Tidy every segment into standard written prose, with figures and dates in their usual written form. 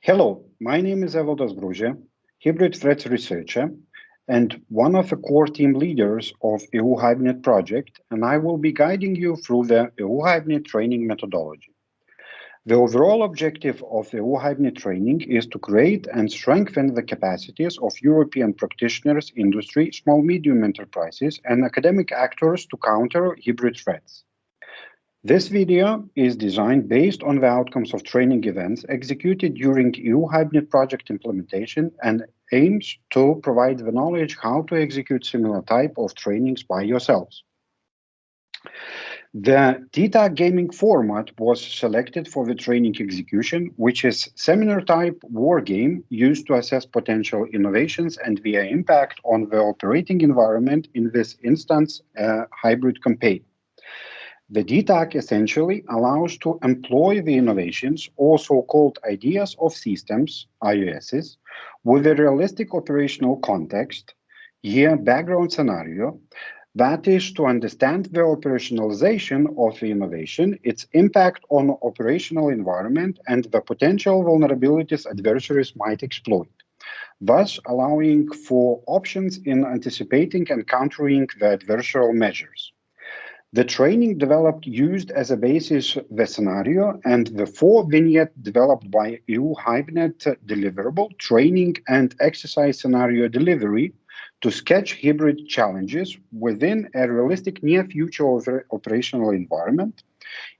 Hello, my name is Evaldas Bruže, hybrid threats researcher and one of the core team leaders of EU-Hybent project, and I will be guiding you through the EU-Hybent training methodology. The overall objective of the EU-Hybent training is to create and strengthen the capacities of European practitioners, industry, small-medium enterprises, and academic actors to counter hybrid threats. This video is designed based on the outcomes of training events executed during EU-Hybent project implementation and aims to provide the knowledge how to execute similar type of trainings by yourselves. The T2 gaming format was selected for the training execution, which is seminar-type war game used to assess potential innovations and their impact on the operating environment, in this instance, a hybrid campaign. The DTAC essentially allows to employ the innovations, or so-called ideas of systems, IOSs, with a realistic operational context, here background scenario, that is to understand the operationalization of the innovation, its impact on operational environment, and the potential vulnerabilities adversaries might exploit, thus allowing for options in anticipating and countering the adversarial measures. The training developed used as a basis the scenario and the 4 vignette developed by EU-Hybent deliverable training and exercise scenario delivery to sketch hybrid challenges within a realistic near future operational environment.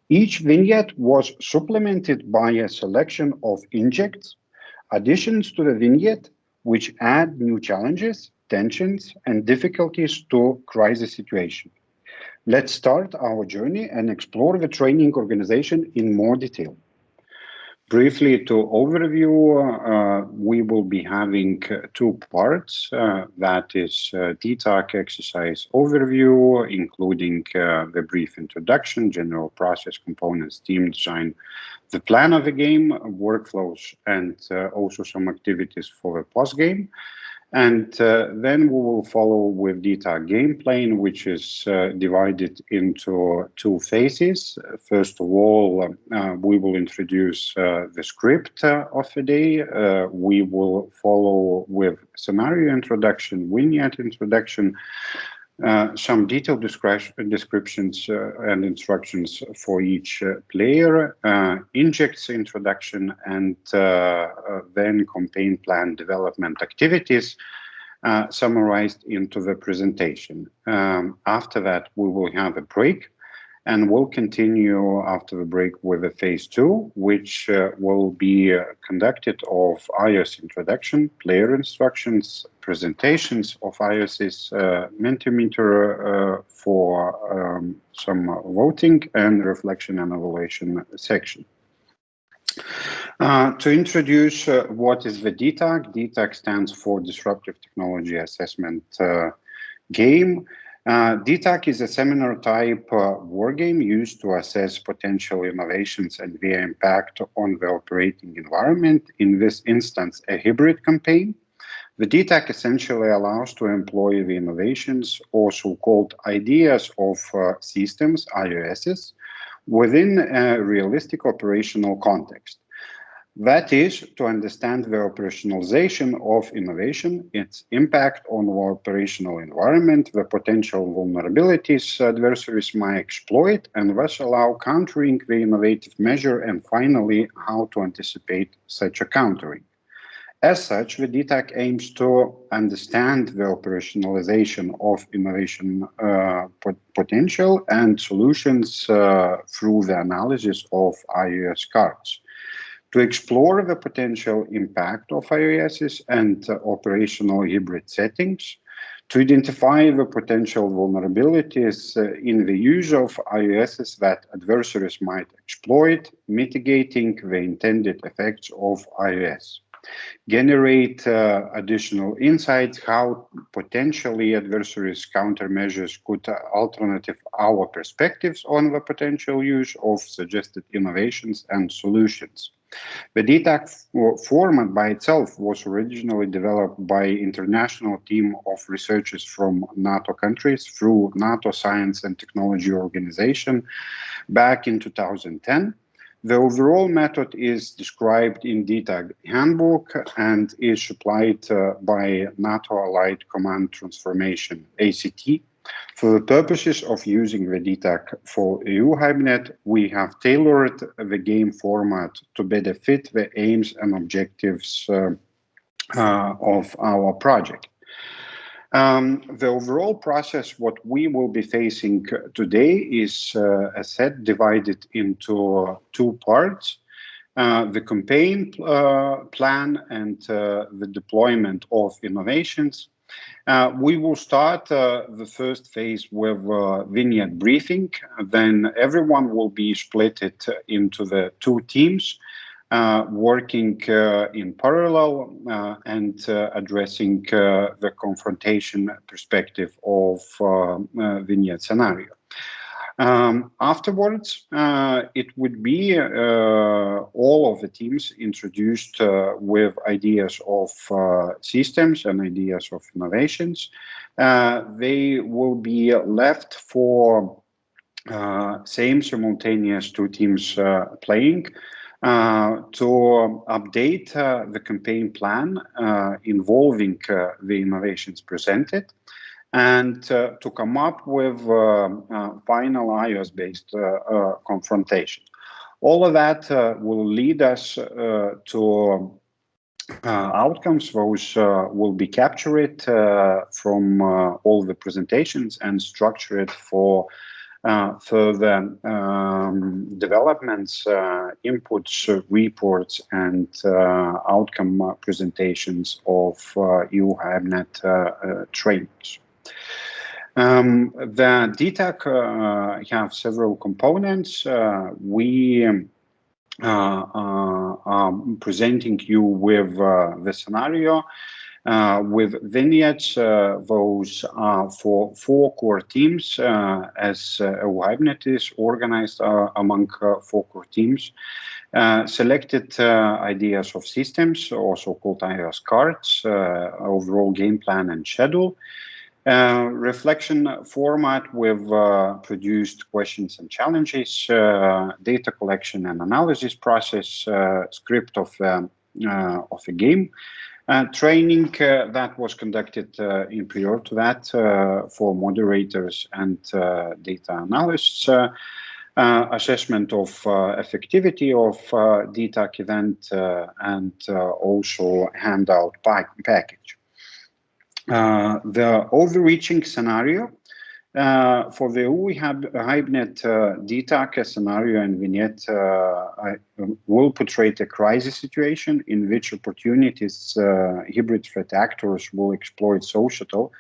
Each vignette was supplemented by a selection of injects, additions to the vignette, which add new challenges, tensions, and difficulties to crisis situation. Let's start our journey and explore the training organization in more detail. Briefly to overview, we will be having 2 parts. That is DTAC exercise overview, including the brief introduction, general process components, team design, the plan of the game, workflows, and also some activities for the post-game. And then we will follow with DTAC game plan, which is divided into 2 phases. First of all, we will introduce the script of the day. We will follow with scenario introduction, vignette introduction, some detailed descriptions and instructions for each player, injects introduction, and then campaign plan development activities summarized into the presentation. After that, we will have a break, and we'll continue after the break with a phase 2, which will be conducted of iOS introduction, player instructions, presentations of iOS's Mentimeter for some voting, and reflection and evaluation section. To introduce what is the DTAC. DTAC stands for Disruptive Technology Assessment Game. DTAC is a seminar-type war game used to assess potential innovations and their impact on the operating environment, in this instance, a hybrid campaign. The DTAC essentially allows to employ the innovations, or so-called ideas of systems, IOSs, within a realistic operational context. That is, to understand the operationalization of innovation, its impact on the operational environment, the potential vulnerabilities adversaries might exploit, and thus allow countering the innovative measure, and finally, how to anticipate such a countering. As such, the DTAC aims to understand the operationalization of innovation potential and solutions through the analysis of iOS cards. To explore the potential impact of iOSs and operational hybrid settings, to identify the potential vulnerabilities in the use of iOSs that adversaries might exploit, mitigating the intended effects of iOS. Generate additional insights how potentially adversaries' countermeasures could alternative our perspectives on the potential use of suggested innovations and solutions. The DTAC format by itself was originally developed by an international team of researchers from NATO countries through NATO Science and Technology Organization back in 2010. The overall method is described in DTAG handbook and is supplied by NATO Allied Command Transformation, ACT. For the purposes of using the DTAG for EU-Hybent, we have tailored the game format to better fit the aims and objectives of our project. The overall process, what we will be facing today is, as said, divided into two parts. The campaign plan and the deployment of innovations. We will start the first phase with vignette briefing. Then everyone will be split into the two teams, working in parallel and addressing the confrontation perspective of vignette scenario. Afterwards, it would be all of the teams introduced with ideas of systems and ideas of innovations. They will be left for same simultaneous two teams playing to update the campaign plan involving the innovations presented, and to come up with final iOS-based confrontation. All of that will lead us to outcomes. Those will be captured from all the presentations and structured for further developments, inputs, reports, and outcome presentations of EU-Hybent trainings. The DTAG have several components. We are presenting you with the scenario with vignettes. Those are for 4 core teams, as EU-Hybent is organized among 4 core teams. Selected ideas of systems, also called iOS cards, overall game plan and schedule. Reflection format with produced questions and challenges, data collection and analysis process, script of a game, training that was conducted in prior to that for moderators and data analysts, assessment of effectivity of DTAG event, and also handout package. The overreaching scenario for the EU-Hybent DTAG scenario and vignette will portray a crisis situation in which opportunities hybrid threat actors will exploit societal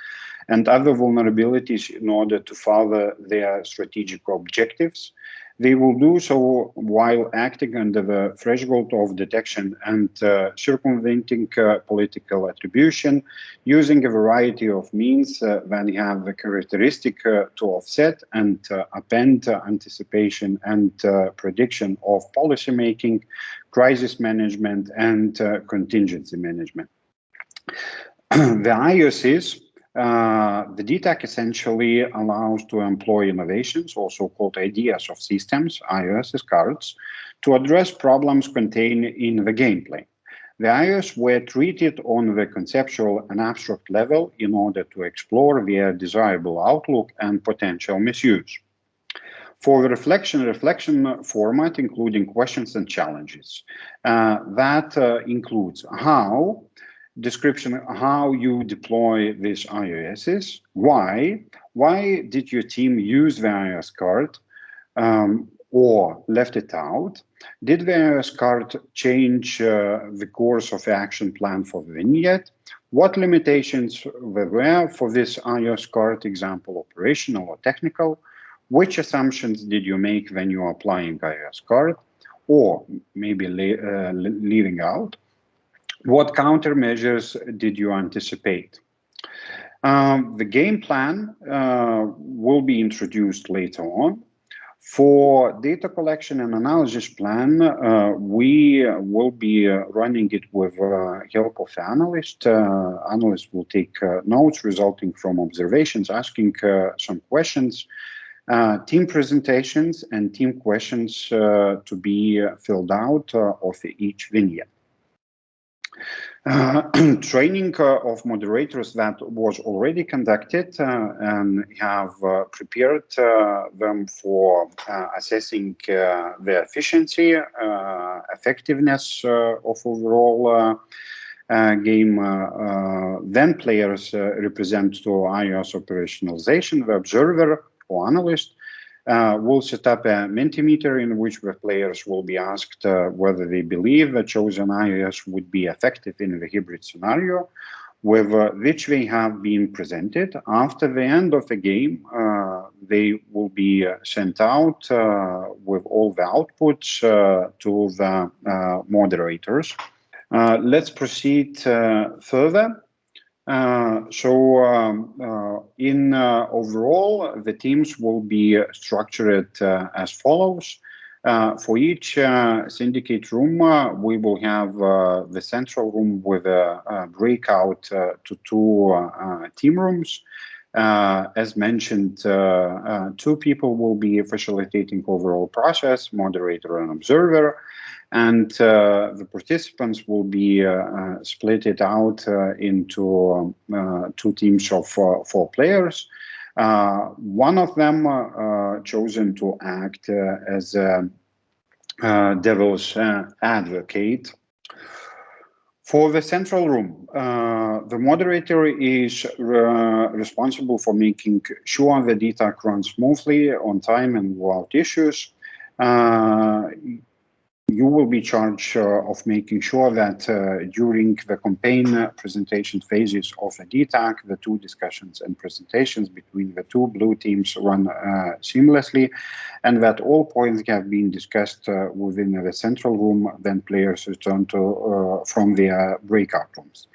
and other vulnerabilities in order to further their strategic objectives. They will do so while acting under the threshold of detection and circumventing political attribution, using a variety of means when you have the characteristic to offset and append anticipation and prediction of policymaking, crisis management, and contingency management. The iOS is the DTAG essentially allows to employ innovations, also called ideas of systems, iOS cards, to address problems contained in the gameplay. The iOS were treated on the conceptual and abstract level in order to explore their desirable outlook and potential misuse. For the reflection format, including questions and challenges. That includes how, description how you deploy these iOSs, why did your team use the iOS card or left it out, did the iOS card change the course of the action plan for the vignette, what limitations there were for this iOS card, example operational or technical, which assumptions did you make when you are applying iOS card, or maybe leaving out, what countermeasures did you anticipate? The game plan will be introduced later on. For data collection and analysis plan, we will be running it with help of the analyst. Analyst will take notes resulting from observations, asking some questions, team presentations and team questions to be filled out of each vignette. Training of moderators that was already conducted and have prepared them for assessing the efficiency, effectiveness of overall game. Then players represent to iOS operationalization. The observer or analyst will set up a Mentimeter in which the players will be asked whether they believe the chosen iOS would be effective in the hybrid scenario with which they have been presented. After the end of the game, they will be sent out with all the outputs to the moderators. Let's proceed further. In overall, the teams will be structured as follows. For each syndicate room, we will have the central room with a breakout to two team rooms. As mentioned, two people will be facilitating overall process, moderator and observer. And the participants will be split it out into two teams of 4 players. One of them chosen to act as a devil's advocate. For the central room, the moderator is responsible for making sure the DTAC runs smoothly, on time, and without issues. You will be charged of making sure that during the campaign presentation phases of a DTAC, the two discussions and presentations between the two blue teams run seamlessly, and that all points have been discussed within the central room, then players return to from their breakout rooms.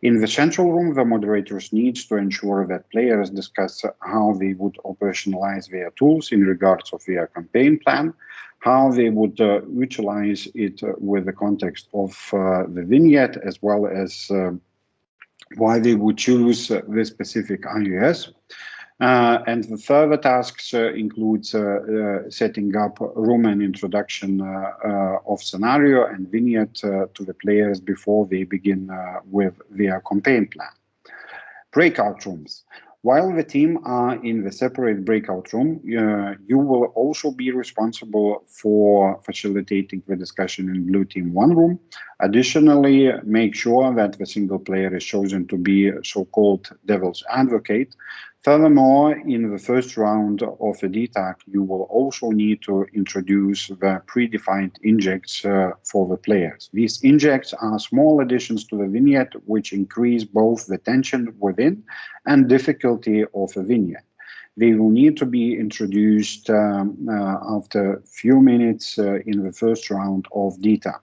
In the central room, the moderators needs to ensure that players discuss how they would operationalize their tools in regards of their campaign plan, how they would utilize it with the context of the vignette, as well as why they would choose this specific iOS. And the further tasks includes setting up room and introduction of scenario and vignette to the players before they begin with their campaign plan. Breakout rooms. While the team are in the separate breakout room, you will also be responsible for facilitating the discussion in Blue Team 1 room. Additionally, make sure that the single player is chosen to be a so-called devil's advocate. Furthermore, in the first round of the DTAC, you will also need to introduce the predefined injects for the players. These injects are small additions to the vignette, which increase both the tension within and difficulty of a vignette. They will need to be introduced after a few minutes in the first round of DTAC.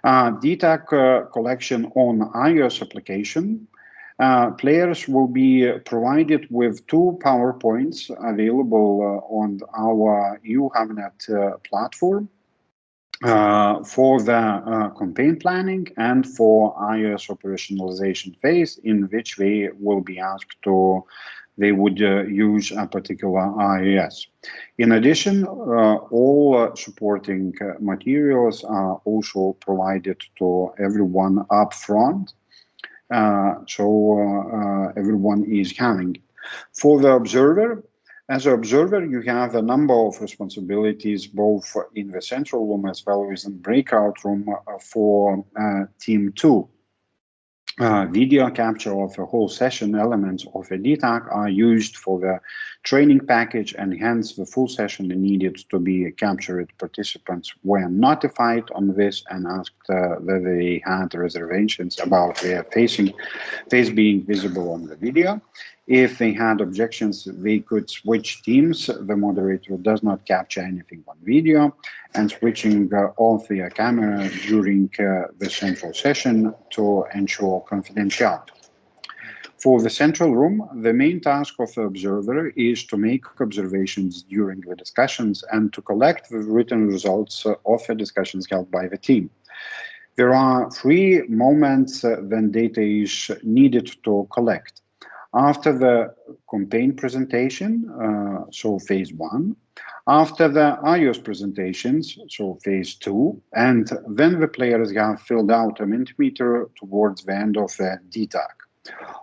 DTAC collection on iOS application. Players will be provided with 2 PowerPoints available on our EU-Hybent platform for the campaign planning and for iOS operationalization phase, in which they will be asked to use a particular iOS. In addition, all supporting materials are also provided to everyone up front. So everyone is having it. For the observer, as an observer, you have a number of responsibilities, both in the central room as well as in the breakout room for Team 2. Video capture of the whole session elements of a DTAC are used for the training package, and hence the full session needed to be captured. Participants were notified on this and asked whether they had reservations about their face being visible on the video. If they had objections, they could switch teams. The moderator does not capture anything on video, and switching off their camera during the central session to ensure confidentiality. For the central room, the main task of the observer is to make observations during the discussions and to collect the written results of the discussions held by the team. There are 3 moments when data is needed to collect. After the campaign presentation, so phase 1, after the iOS presentations, so phase 2, and when the players have filled out a Mentimeter towards the end of the DTAC.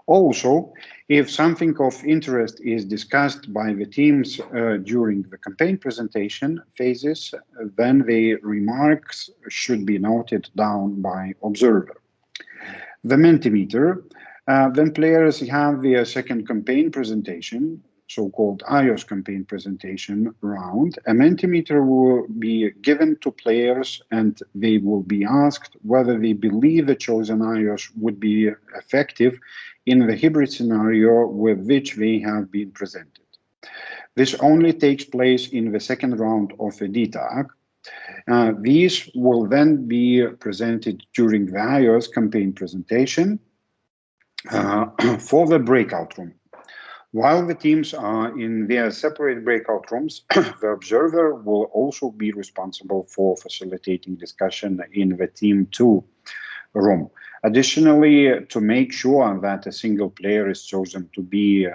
Also, if something of interest is discussed by the teams during the campaign presentation phases, then the remarks should be noted down by observer. The Mentimeter, when players have their second campaign presentation, so-called iOS campaign presentation round, a Mentimeter will be given to players and they will be asked whether they believe the chosen iOS would be effective in the hybrid scenario with which they have been presented. This only takes place in the second round of the DTAG. These will then be presented during the iOS campaign presentation for the breakout room. While the teams are in their separate breakout rooms, the observer will also be responsible for facilitating discussion in the Team 2 room. Additionally, to make sure that a single player is chosen to be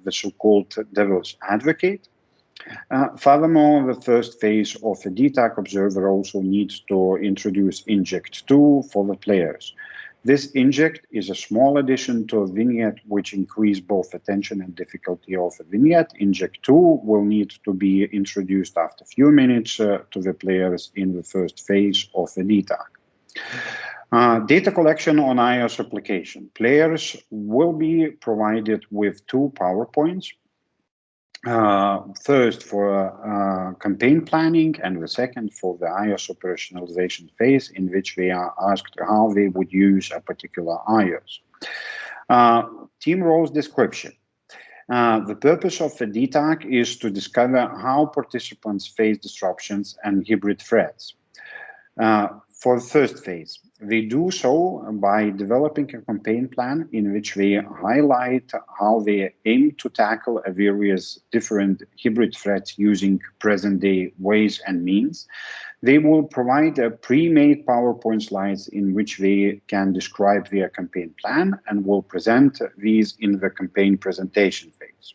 the so-called devil's advocate. Furthermore, the first phase of the DTAC observer also needs to introduce Inject 2 for the players. This inject is a small addition to a vignette which increases both attention and difficulty of a vignette. Inject 2 will need to be introduced after a few minutes to the players in the first phase of the DTAC. Data collection on iOS application. Players will be provided with 2 PowerPoints. First for campaign planning and the second for the iOS operationalization phase in which they are asked how they would use a particular iOS. Team roles description. The purpose of the DTAC is to discover how participants face disruptions and hybrid threats. For the first phase, they do so by developing a campaign plan in which they highlight how they aim to tackle various different hybrid threats using present-day ways and means. They will provide a pre-made PowerPoint slides in which they can describe their campaign plan and will present these in the campaign presentation phase.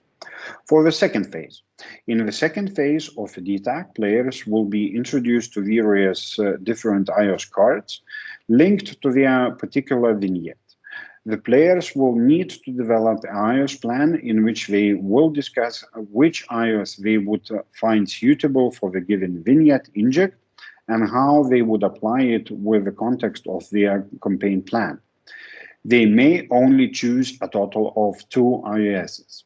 For the second phase, in the second phase of the DTAC, players will be introduced to various different iOS cards linked to their particular vignette. The players will need to develop an iOS plan in which they will discuss which iOS they would find suitable for the given vignette inject and how they would apply it with the context of their campaign plan. They may only choose a total of 2 iOSs.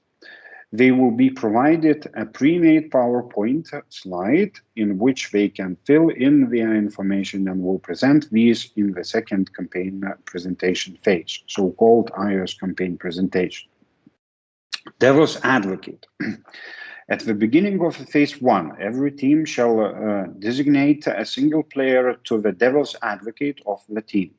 They will be provided a pre-made PowerPoint slide in which they can fill in their information and will present these in the second campaign presentation phase, so-called iOS campaign presentation. Devil's advocate. At the beginning of phase 1, every team shall designate a single player to the devil's advocate of the team.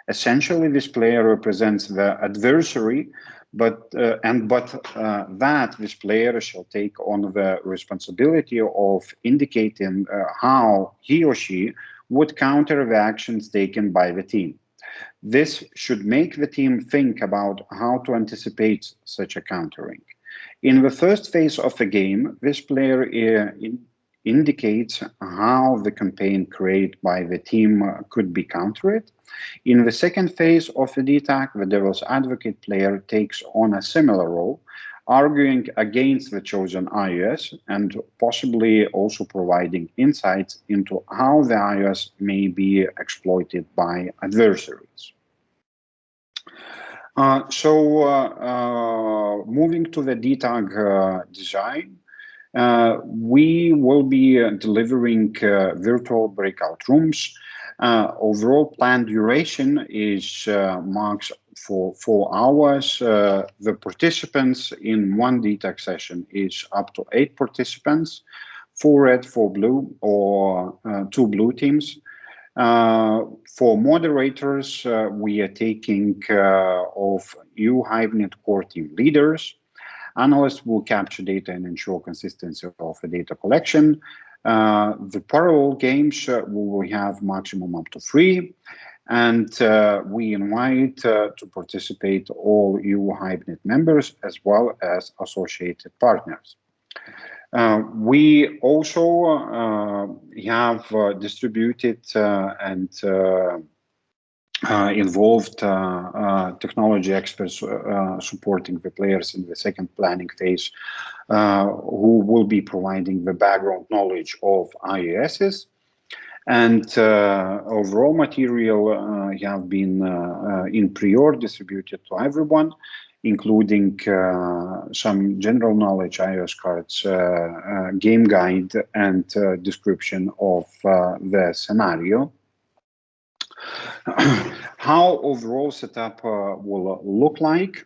Essentially, this player represents the adversary, but that this player shall take on the responsibility of indicating how he or she would counter the actions taken by the team. This should make the team think about how to anticipate such a countering. In the first phase of the game, this player indicates how the campaign created by the team could be countered. In the second phase of the DTAC, the devil's advocate player takes on a similar role, arguing against the chosen iOS and possibly also providing insights into how the iOS may be exploited by adversaries. Moving to the DTAG design, we will be delivering virtual breakout rooms. Overall planned duration is max for 4 hours. The participants in one DTAC session is up to 8 participants, 4 red, 4 blue, or 2 blue teams. For moderators, we are taking of EU-Hybent core team leaders. Analysts will capture data and ensure consistency of the data collection. The parallel games we will have maximum up to 3. And we invite to participate all EU-Hybent members as well as associated partners. We also have distributed and involved technology experts supporting the players in the second planning phase, who will be providing the background knowledge of IESs. And overall material have been in pre-order distributed to everyone, including some general knowledge iOS cards, game guide, and description of the scenario. How overall setup will look like.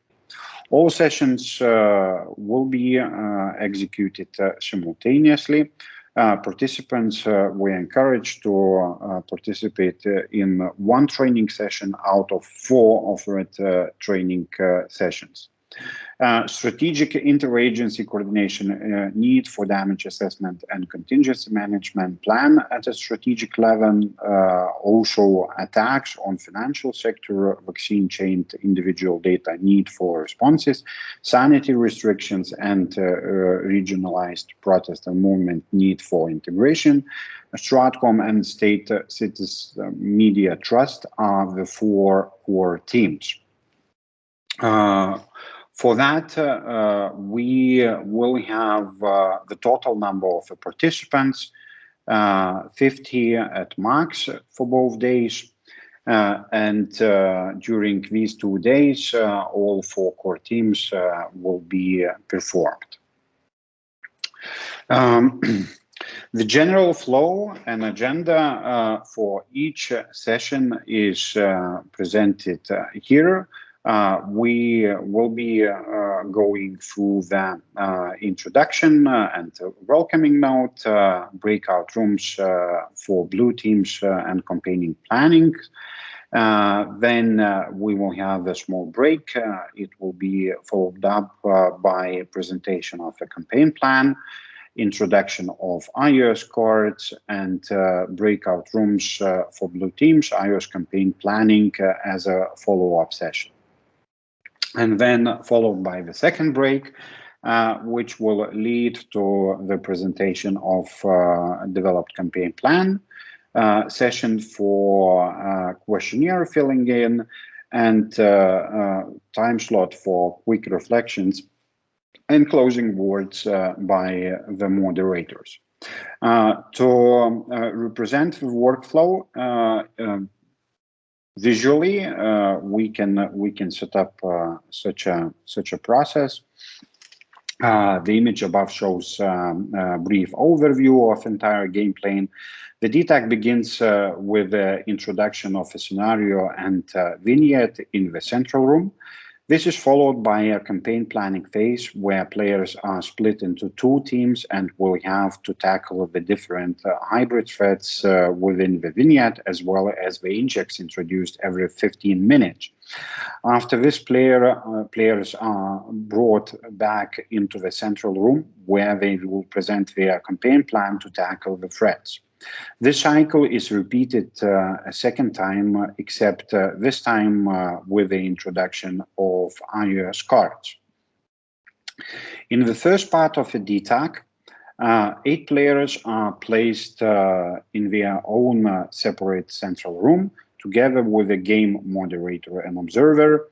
All sessions will be executed simultaneously. Participants were encouraged to participate in one training session out of 4 offered training sessions. Strategic interagency coordination need for damage assessment and contingency management plan at a strategic level. Also attacks on financial sector, vaccine chain, individual data need for responses, sanitary restrictions, and regionalized protest and movement need for integration. Stratcom and state citizen media trust are the 4 core teams. For that, we will have the total number of participants, 50 at max for both days. And during these 2 days, all 4 core teams will be performed. The general flow and agenda for each session is presented here. We will be going through the introduction and welcoming note, breakout rooms for blue teams and campaigning planning. Then we will have a small break. It will be followed up by a presentation of a campaign plan, introduction of iOS cards, and breakout rooms for blue teams, iOS campaign planning as a follow-up session. And then followed by the second break, which will lead to the presentation of developed campaign plan, session for questionnaire filling in, and time slot for quick reflections and closing words by the moderators. To represent the workflow, visually, we can set up such a process. The image above shows a brief overview of entire game plan. The DTAC begins with the introduction of a scenario and vignette in the central room. This is followed by a campaign planning phase where players are split into 2 teams and will have to tackle the different hybrid threats within the vignette, as well as the injects introduced every 15 minutes. After this, players are brought back into the central room where they will present their campaign plan to tackle the threats. This cycle is repeated a second time, except this time with the introduction of iOS cards. In the first part of the DTAC, 8 players are placed in their own separate central room, together with a game moderator and observer.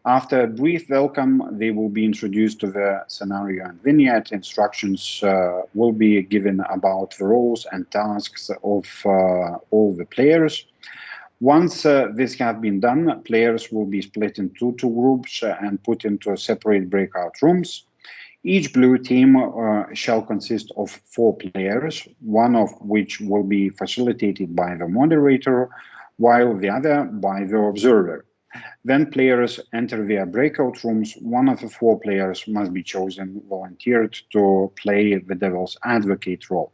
After a brief welcome, they will be introduced to the scenario and vignette. Instructions will be given about the roles and tasks of all the players. Once this has been done, players will be split into 2 groups and put into separate breakout rooms. Each blue team shall consist of 4 players, one of which will be facilitated by the moderator, while the other by the observer. When players enter their breakout rooms, one of the 4 players must be chosen, volunteered to play the devil's advocate role.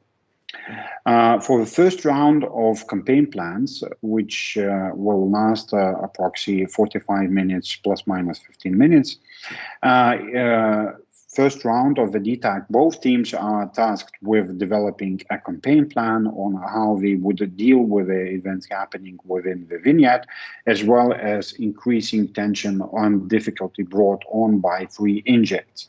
For the first round of campaign plans, which will last approximately 45 minutes plus minus 15 minutes, first round of the DTAC, both teams are tasked with developing a campaign plan on how they would deal with the events happening within the vignette, as well as increasing tension and difficulty brought on by free injects.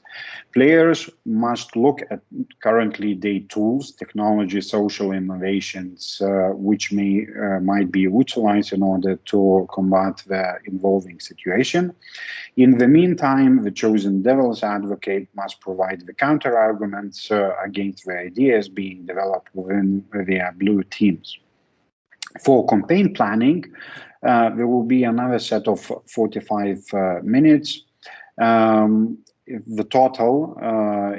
Players must look at currently day tools, technology, social innovations, which might be utilized in order to combat the evolving situation. In the meantime, the chosen devil's advocate must provide the counter-arguments against the ideas being developed within their blue teams. For campaign planning, there will be another set of 45 minutes. The total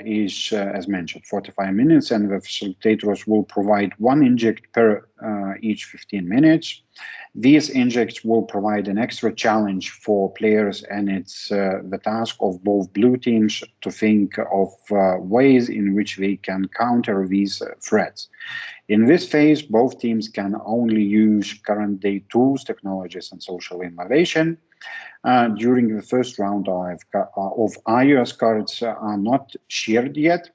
is, as mentioned, 45 minutes, and the facilitators will provide one inject per each 15 minutes. These injects will provide an extra challenge for players, and it's the task of both blue teams to think of ways in which they can counter these threats. In this phase, both teams can only use current day tools, technologies, and social innovation. During the first round of iOS cards are not shared yet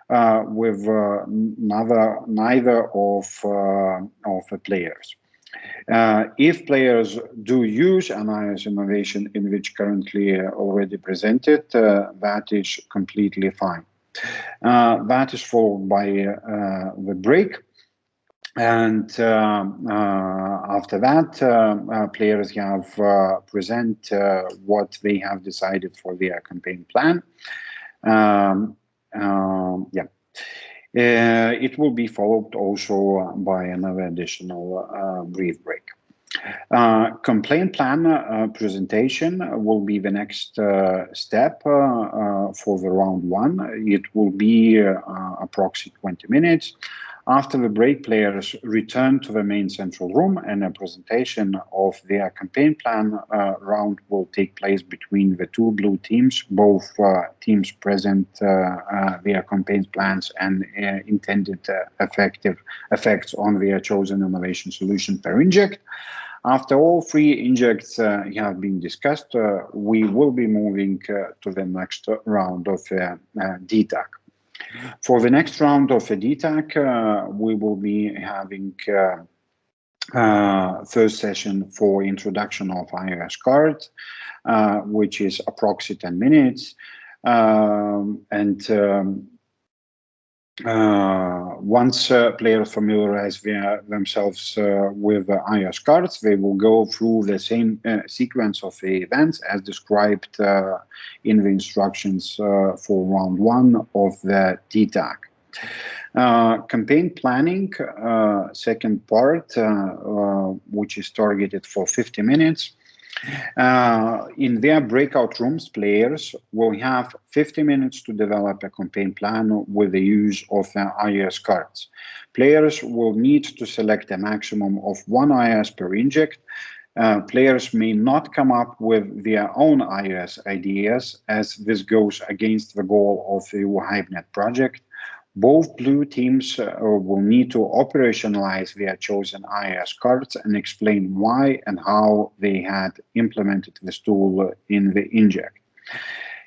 with neither of the players. If players do use an iOS innovation in which currently already presented, that is completely fine. That is followed by the break. And after that, players have present what they have decided for their campaign plan. It will be followed also by another additional brief break. Campaign plan presentation will be the next step for the round one. It will be approximately 20 minutes. After the break, players return to the main central room, and a presentation of their campaign plan round will take place between the two blue teams. Both teams present their campaign plans and intended effects on their chosen innovation solution per inject. After all three injects have been discussed, we will be moving to the next round of DTAC. For the next round of the DTAC, we will be having first session for introduction of iOS card, which is approximately 10 minutes. Once players familiarize themselves with iOS cards, they will go through the same sequence of the events as described in the instructions for round one of the DTAC. Campaign planning, second part, which is targeted for 50 minutes. In their breakout rooms, players will have 50 minutes to develop a campaign plan with the use of iOS cards. Players will need to select a maximum of one iOS per inject. Players may not come up with their own iOS ideas, as this goes against the goal of the EU-Hybent project. Both blue teams will need to operationalize their chosen iOS cards and explain why and how they had implemented this tool in the inject.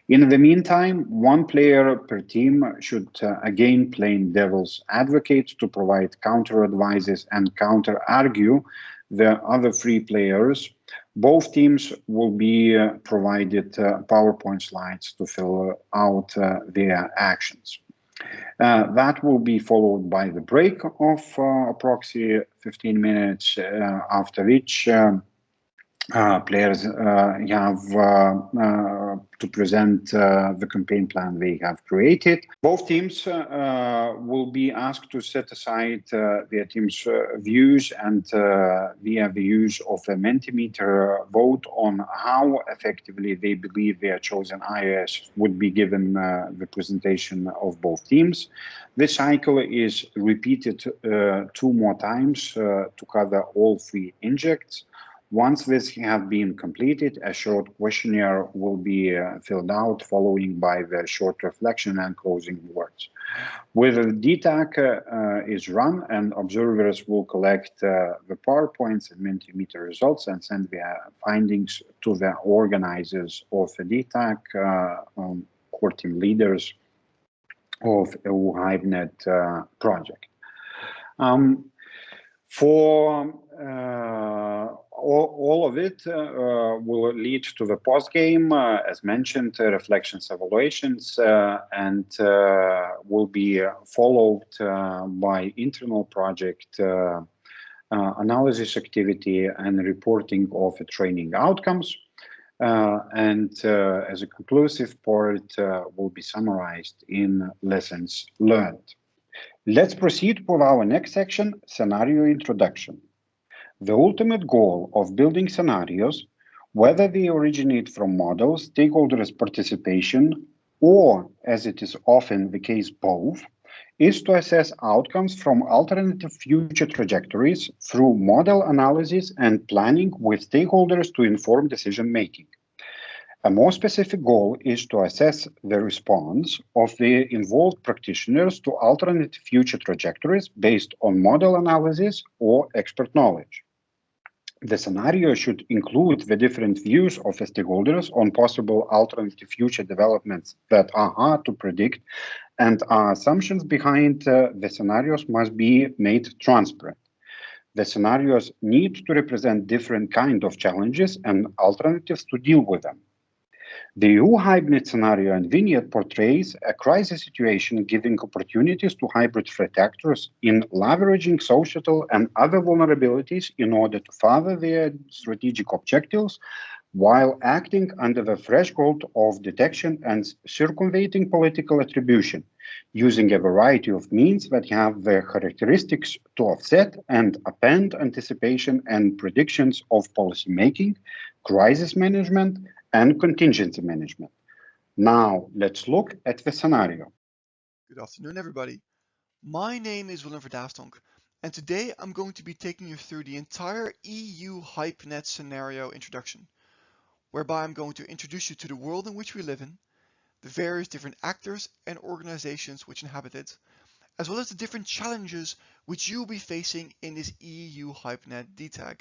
In the meantime, one player per team should again play devil's advocate to provide counter advices and counter argue the other three players. Both teams will be provided PowerPoint slides to fill out their actions. That will be followed by the break of approximately 15 minutes, after which players have to present the campaign plan they have created. Both teams will be asked to set aside their team's views and via the use of a Mentimeter vote on how effectively they believe their chosen iOS would be given the presentation of both teams. This cycle is repeated 2 more times to cover all 3 injects. Once this has been completed, a short questionnaire will be filled out, following by the short reflection and closing words. With the DTAC is run, and observers will collect the PowerPoints and Mentimeter results and send their findings to the organizers of the DTAC core team leaders of EU-Hybent project. For all of it will lead to the post-game, as mentioned, reflections, evaluations, and will be followed by internal project analysis activity and reporting of the training outcomes. As a conclusive part will be summarized in lessons learned. Let's proceed with our next section, scenario introduction. The ultimate goal of building scenarios, whether they originate from models, stakeholders' participation, or, as it is often the case, both, is to assess outcomes from alternative future trajectories through model analysis and planning with stakeholders to inform decision making. A more specific goal is to assess the response of the involved practitioners to alternate future trajectories based on model analysis or expert knowledge. The scenario should include the different views of the stakeholders on possible alternative future developments that are hard to predict, and our assumptions behind the scenarios must be made transparent. The scenarios need to represent different kinds of challenges and alternatives to deal with them. The EU-Hybent scenario and vignette portrays a crisis situation giving opportunities to hybrid threat actors in leveraging societal and other vulnerabilities in order to further their strategic objectives while acting under the threshold of detection and circumventing political attribution, using a variety of means that have the characteristics to offset and append anticipation and predictions of policymaking, crisis management, and contingency management. Now, let's look at the scenario. Good afternoon, everybody. My name is Willem Verdaafstonk, and today I'm going to be taking you through the entire EU-Hybent scenario introduction, whereby I'm going to introduce you to the world in which we live in, the various different actors and organizations which inhabit it, as well as the different challenges which you'll be facing in this EU-Hybent DTAG.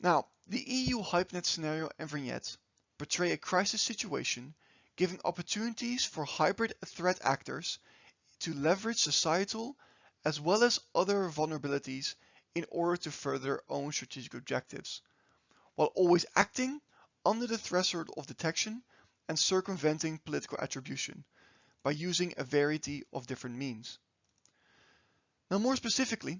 Now, the EU-Hybent scenario and vignette portray a crisis situation, giving opportunities for hybrid threat actors to leverage societal as well as other vulnerabilities in order to further their own strategic objectives, while always acting under the threshold of detection and circumventing political attribution by using a variety of different means. Now, more specifically,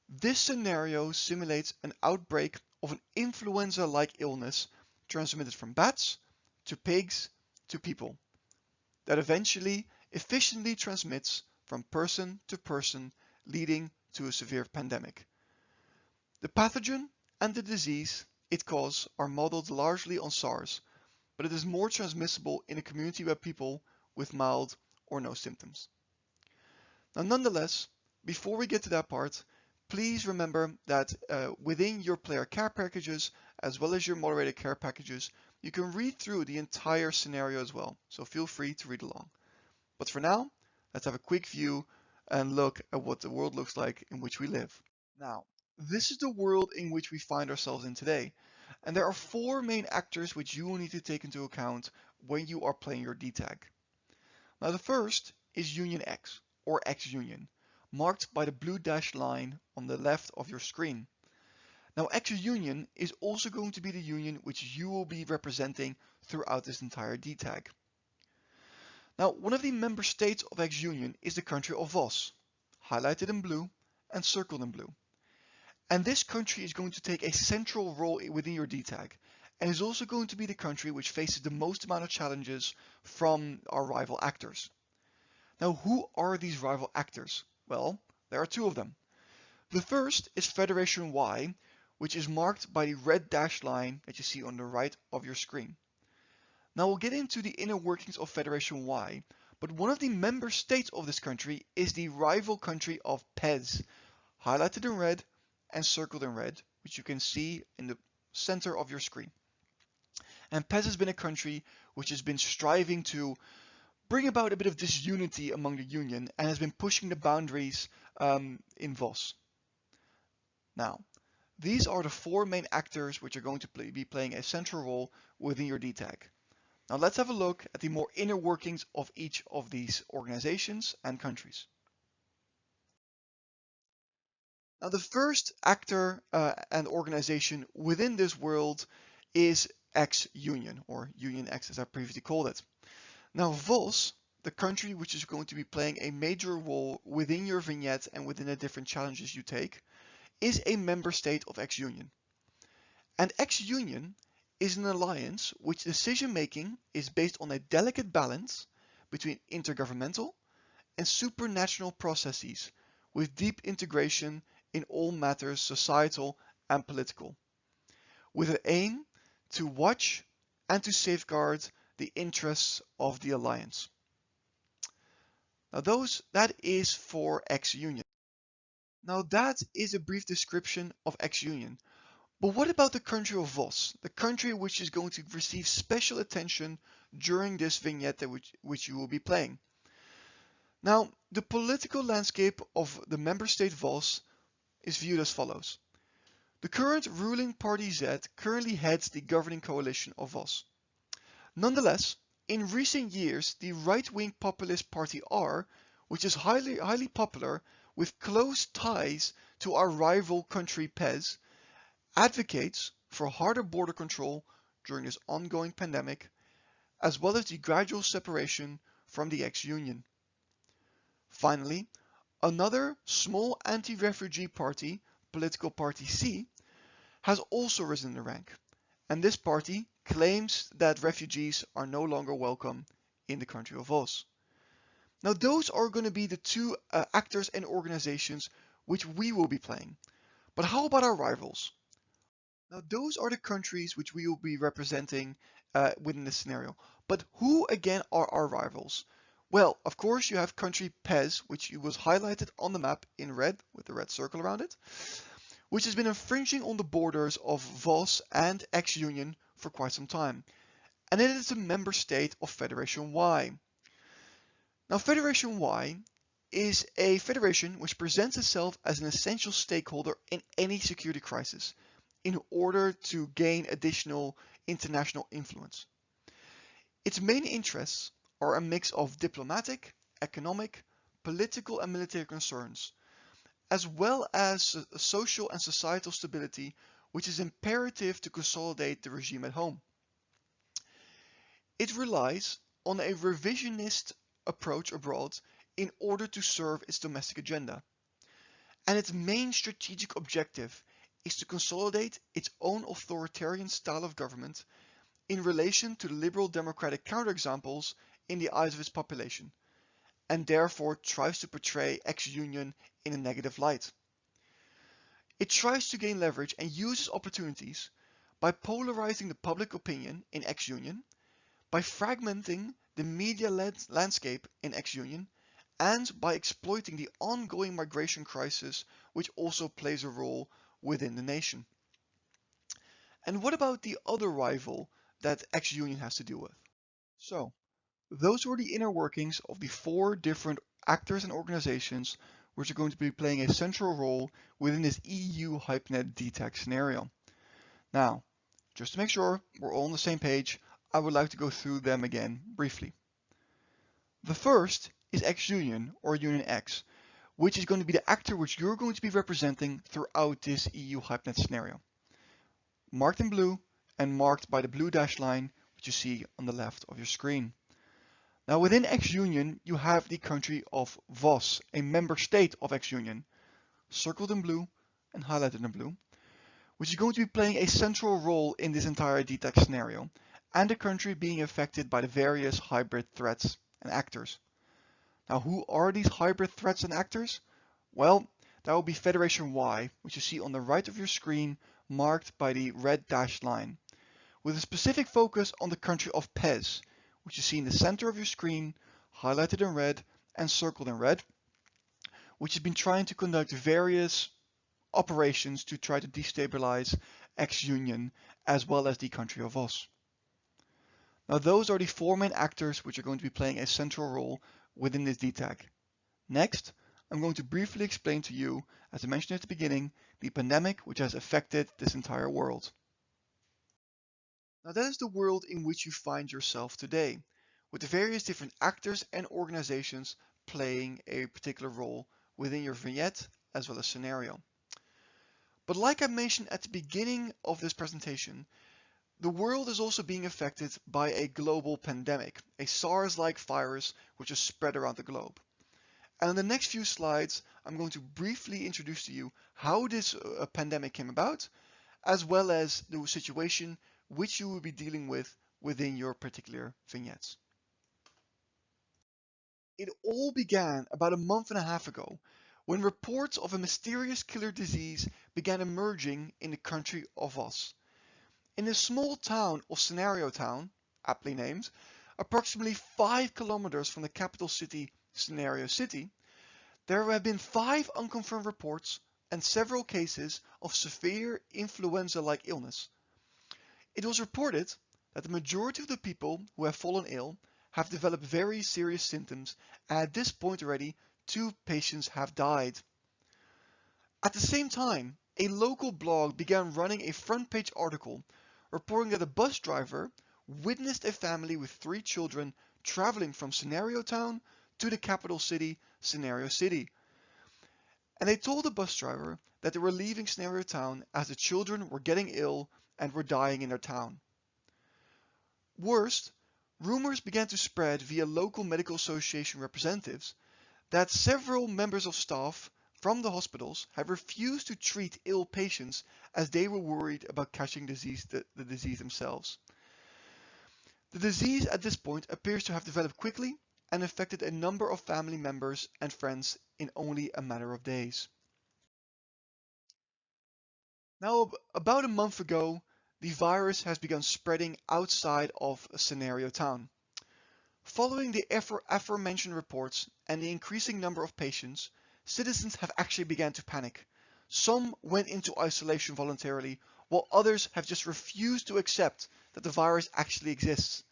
this scenario simulates an outbreak of an influenza-like illness transmitted from bats to pigs to people that eventually efficiently transmits from person to person, leading to a severe pandemic. The pathogen and the disease it causes are modeled largely on SARS, but it is more transmissible in a community where people with mild or no symptoms. Now, nonetheless, before we get to that part, please remember that within your player care packages, as well as your moderator care packages, you can read through the entire scenario as well, so feel free to read along. But for now, let's have a quick view and look at what the world looks like in which we live. Now, this is the world in which we find ourselves in today, and there are four main actors which you will need to take into account when you are playing your DTAG. Now, the first is Union X, or X Union, marked by the blue dashed line on the left of your screen. Now, X Union is also going to be the union which you will be representing throughout this entire DTAG. Now, one of the member states of X Union is the country of VOS, highlighted in blue and circled in blue. And this country is going to take a central role within your DTAG, and is also going to be the country which faces the most amount of challenges from our rival actors. Now, who are these rival actors? Well, there are two of them. The first is Federation Y, which is marked by the red dashed line that you see on the right of your screen. Now, we'll get into the inner workings of Federation Y, but one of the member states of this country is the rival country of PEZ, highlighted in red and circled in red, which you can see in the center of your screen. And PEZ has been a country which has been striving to bring about a bit of disunity among the Union and has been pushing the boundaries in VOS. Now, these are the four main actors which are going to be playing a central role within your DTAG. Now let's have a look at the more inner workings of each of these organizations and countries. Now the first actor and organization within this world is X-Union, or Union X as I previously called it. Now VOS, the country which is going to be playing a major role within your vignette and within the different challenges you take, is a member state of X-Union. And X-Union is an alliance which decision making is based on a delicate balance between intergovernmental and supranational processes with deep integration in all matters societal and political, with an aim to watch and to safeguard the interests of the alliance. Now that is for X-Union. Now that is a brief description of X-Union. But what about the country of VOS, the country which is going to receive special attention during this vignette which you will be playing? Now, the political landscape of the member state VOS is viewed as follows. The current ruling party Z currently heads the governing coalition of VOS. Nonetheless, in recent years, the right-wing populist party R, which is highly popular with close ties to our rival country PES, advocates for harder border control during this ongoing pandemic, as well as the gradual separation from the ex-Union. Finally, another small anti-refugee party, political party C, has also risen in the rank, and this party claims that refugees are no longer welcome in the country of VOS. Now those are going to be the two actors and organizations which we will be playing. But how about our rivals? Now those are the countries which we will be representing within this scenario. But who again are our rivals? Well, of course you have country PES, which was highlighted on the map in red with the red circle around it, which has been infringing on the borders of VOS and ex-Union for quite some time. And it is a member state of Federation Y. Now Federation Y is a federation which presents itself as an essential stakeholder in any security crisis in order to gain additional international influence. Its main interests are a mix of diplomatic, economic, political and military concerns, as well as social and societal stability, which is imperative to consolidate the regime at home. It relies on a revisionist approach abroad in order to serve its domestic agenda. And its main strategic objective is to consolidate its own authoritarian style of government in relation to the liberal democratic counterexamples in the eyes of its population, and therefore tries to portray ex-Union in a negative light. It tries to gain leverage and uses opportunities by polarizing the public opinion in ex-Union, by fragmenting the media landscape in ex-Union, and by exploiting the ongoing migration crisis, which also plays a role within the nation. And what about the other rival that ex-Union has to deal with? So, those were the inner workings of the four different actors and organizations which are going to be playing a central role within this EU-Hybent T2.4 scenario. Now, just to make sure we're all on the same page, I would like to go through them again briefly. The first is X-Union, or Union X, which is going to be the actor which you're going to be representing throughout this EU-Hybent scenario. Marked in blue and marked by the blue dashed line which you see on the left of your screen. Now within X-Union you have the country of VOS, a member state of X-Union, circled in blue and highlighted in blue, which is going to be playing a central role in this entire T2.4 scenario, and the country being affected by the various hybrid threats and actors. Now who are these hybrid threats and actors? Well, that will be Federation Y, which you see on the right of your screen marked by the red dashed line, with a specific focus on the country of PES, which you see in the center of your screen, highlighted in red and circled in red, which has been trying to conduct various operations to try to destabilize ex-Union as well as the country of VOS. Now those are the four main actors which are going to be playing a central role within this DTAG. Next, I'm going to briefly explain to you, as I mentioned at the beginning, the pandemic which has affected this entire world. Now that is the world in which you find yourself today, with the various different actors and organizations playing a particular role within your vignette as well as scenario. But like I mentioned at the beginning of this presentation, the world is also being affected by a global pandemic, a SARS-like virus which is spread around the globe. And in the next few slides, I'm going to briefly introduce to you how this pandemic came about, as well as the situation which you will be dealing with within your particular vignettes. It all began about a month and a half ago when reports of a mysterious killer disease began emerging in the country of Oz. In the small town of Scenario Town, aptly named, approximately 5 kilometers from the capital city, Scenario City, there have been 5 unconfirmed reports and several cases of severe influenza-like illness. It was reported that the majority of the people who have fallen ill have developed very serious symptoms, and at this point already 2 patients have died. At the same time, a local blog began running a front page article reporting that a bus driver witnessed a family with 3 children traveling from Scenario Town to the capital city, Scenario City. And they told the bus driver that they were leaving Scenario Town as the children were getting ill and were dying in their town. Worst, rumors began to spread via local medical association representatives that several members of staff from the hospitals have refused to treat ill patients as they were worried about catching the disease themselves. The disease at this point appears to have developed quickly and affected a number of family members and friends in only a matter of days. Now, about a month ago, the virus has begun spreading outside of Scenario Town. Following the aforementioned reports and the increasing number of patients, citizens have actually begun to panic. Some went into isolation voluntarily, while others have just refused to accept that the virus actually exists.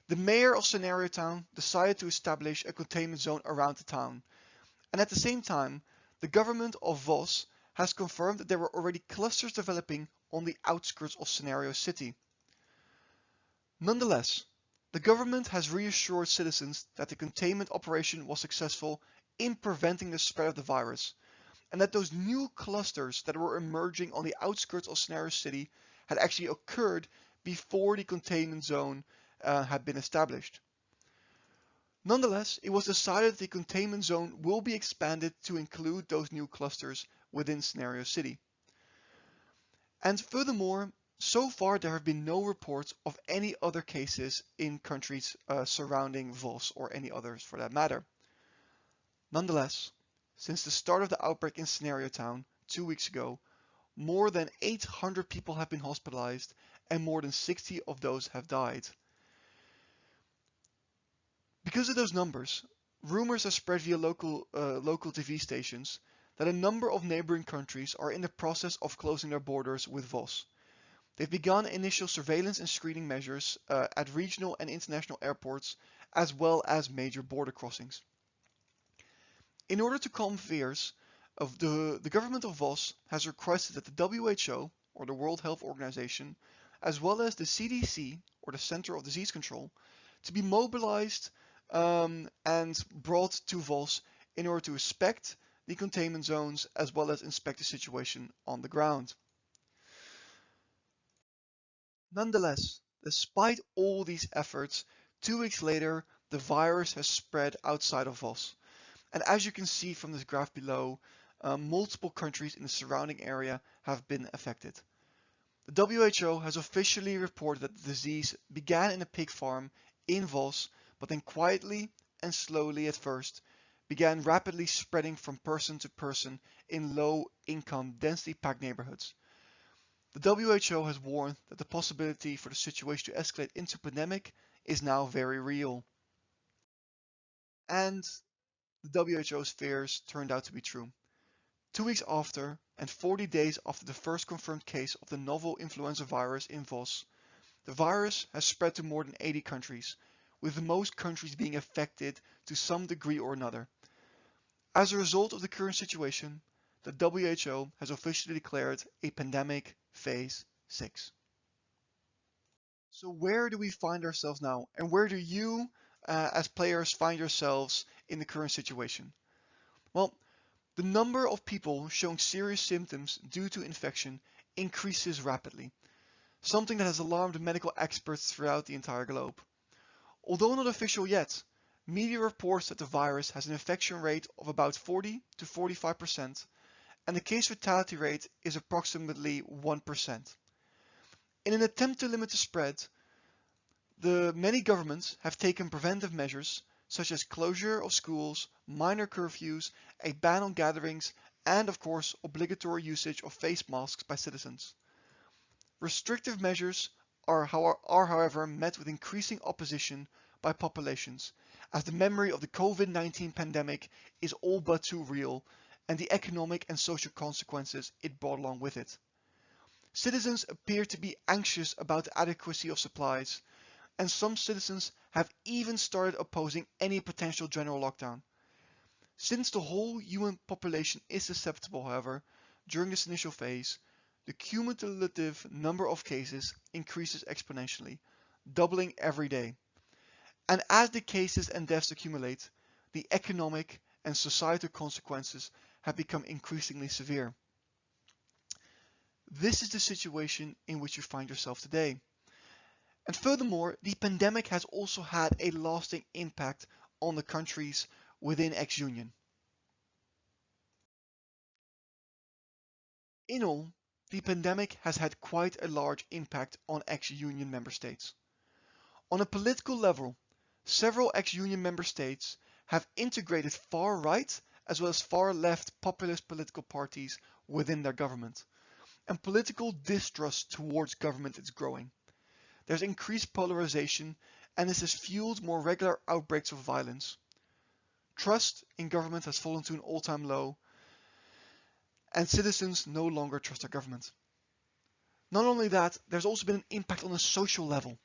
The mayor of Scenario Town decided to establish a containment zone around the town, and at the same time, the government of Vos has confirmed that there were already clusters developing on the outskirts of Scenario City. Nonetheless, the government has reassured citizens that the containment operation was successful in preventing the spread of the virus, and that those new clusters that were emerging on the outskirts of Scenario City had actually occurred before the containment zone had been established. Nonetheless, it was decided that the containment zone will be expanded to include those new clusters within Scenario City. And furthermore, so far there have been no reports of any other cases in countries surrounding Vos or any others for that matter. Nonetheless, since the start of the outbreak in Scenario Town 2 weeks ago, more than 800 people have been hospitalized and more than 60 of those have died. Because of those numbers, rumors have spread via local TV stations that a number of neighboring countries are in the process of closing their borders with Vos. They've begun initial surveillance and screening measures at regional and international airports, as well as major border crossings. In order to calm fears, the government of Vos has requested that the WHO, or the World Health Organization, as well as the CDC, or the Center of Disease Control, to be mobilized and brought to Vos in order to inspect the containment zones as well as inspect the situation on the ground. Nonetheless, despite all these efforts, 2 weeks later, the virus has spread outside of Vos. And as you can see from this graph below, multiple countries in the surrounding area have been affected. The WHO has officially reported that the disease began in a pig farm in Vos, but then quietly and slowly at first began rapidly spreading from person to person in low-income, densely packed neighborhoods. The WHO has warned that the possibility for the situation to escalate into pandemic is now very real. And the WHO's fears turned out to be true. 2 weeks after, and 40 days after the first confirmed case of the novel influenza virus in Vos, the virus has spread to more than 80 countries, with most countries being affected to some degree or another. As a result of the current situation, the WHO has officially declared a pandemic phase 6. So where do we find ourselves now? And where do you, as players, find yourselves in the current situation? Well, the number of people showing serious symptoms due to infection increases rapidly, something that has alarmed medical experts throughout the entire globe. Although not official yet, media reports that the virus has an infection rate of about 40 to 45%, and the case fatality rate is approximately 1%. In an attempt to limit the spread, many governments have taken preventive measures such as closure of schools, minor curfews, a ban on gatherings, and of course obligatory usage of face masks by citizens. Restrictive measures are however met with increasing opposition by populations, as the memory of the COVID-19 pandemic is all but too real, and the economic and social consequences it brought along with it. Citizens appear to be anxious about the adequacy of supplies, and some citizens have even started opposing any potential general lockdown. Since the whole human population is susceptible, however, during this initial phase, the cumulative number of cases increases exponentially, doubling every day. And as the cases and deaths accumulate, the economic and societal consequences have become increasingly severe. This is the situation in which you find yourself today. And furthermore, the pandemic has also had a lasting impact on the countries within ex-Union. In all, the pandemic has had quite a large impact on ex-Union member states. On a political level, several ex-Union member states have integrated far-right as well as far-left populist political parties within their government, and political distrust towards government is growing. There's increased polarization, and this has fueled more regular outbreaks of violence. Trust in government has fallen to an all-time low, and citizens no longer trust their government. Not only that, there's also been an impact on a social level,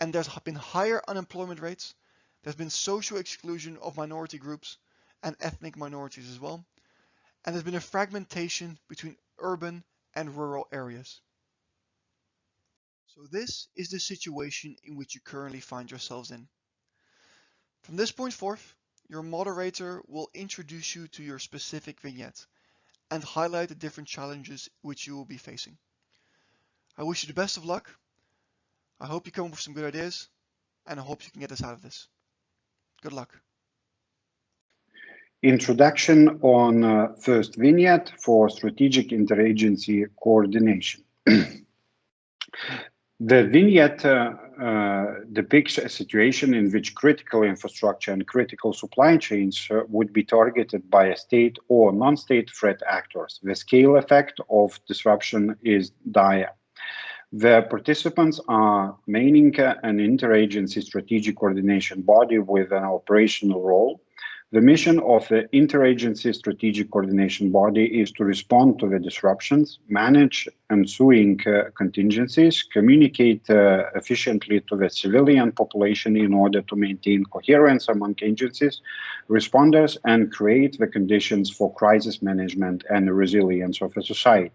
and there's been higher unemployment rates, there's been social exclusion of minority groups and ethnic minorities as well, and there's been a fragmentation between urban and rural areas. So this is the situation in which you currently find yourselves in. From this point forth, your moderator will introduce you to your specific vignette and highlight the different challenges which you will be facing. I wish you the best of luck. I hope you come up with some good ideas, and I hope you can get us out of this. Good luck. Introduction on first vignette for strategic interagency coordination. The vignette depicts a situation in which critical infrastructure and critical supply chains would be targeted by a state or non-state threat actors. The scale effect of disruption is dire. The participants are mainly an interagency strategic coordination body with an operational role. The mission of the interagency strategic coordination body is to respond to the disruptions, manage ensuing contingencies, communicate efficiently to the civilian population in order to maintain coherence among agencies, responders, and create the conditions for crisis management and resilience of a society.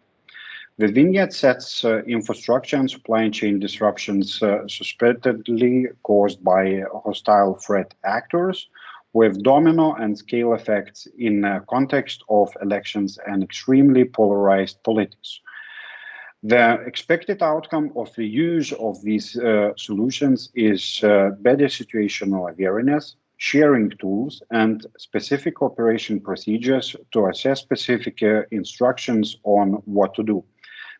The vignette sets infrastructure and supply chain disruptions suspectedly caused by hostile threat actors, with domino and scale effects in the context of elections and extremely polarized politics. The expected outcome of the use of these solutions is better situational awareness, sharing tools, and specific operation procedures to assess specific instructions on what to do.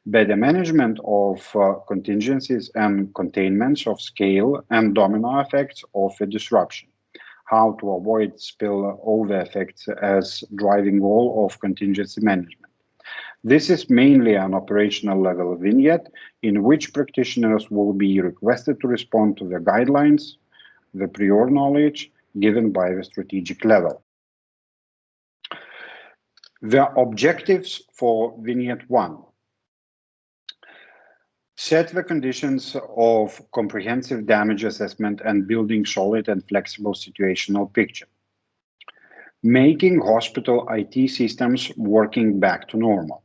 Better management of contingencies and containments of scale and domino effects of a disruption. How to avoid spillover effects as driving goal of contingency management. This is mainly an operational level vignette in which practitioners will be requested to respond to the guidelines, the prior knowledge given by the strategic level. The objectives for vignette 1. Set the conditions of comprehensive damage assessment and building solid and flexible situational picture. Making hospital IT systems working back to normal.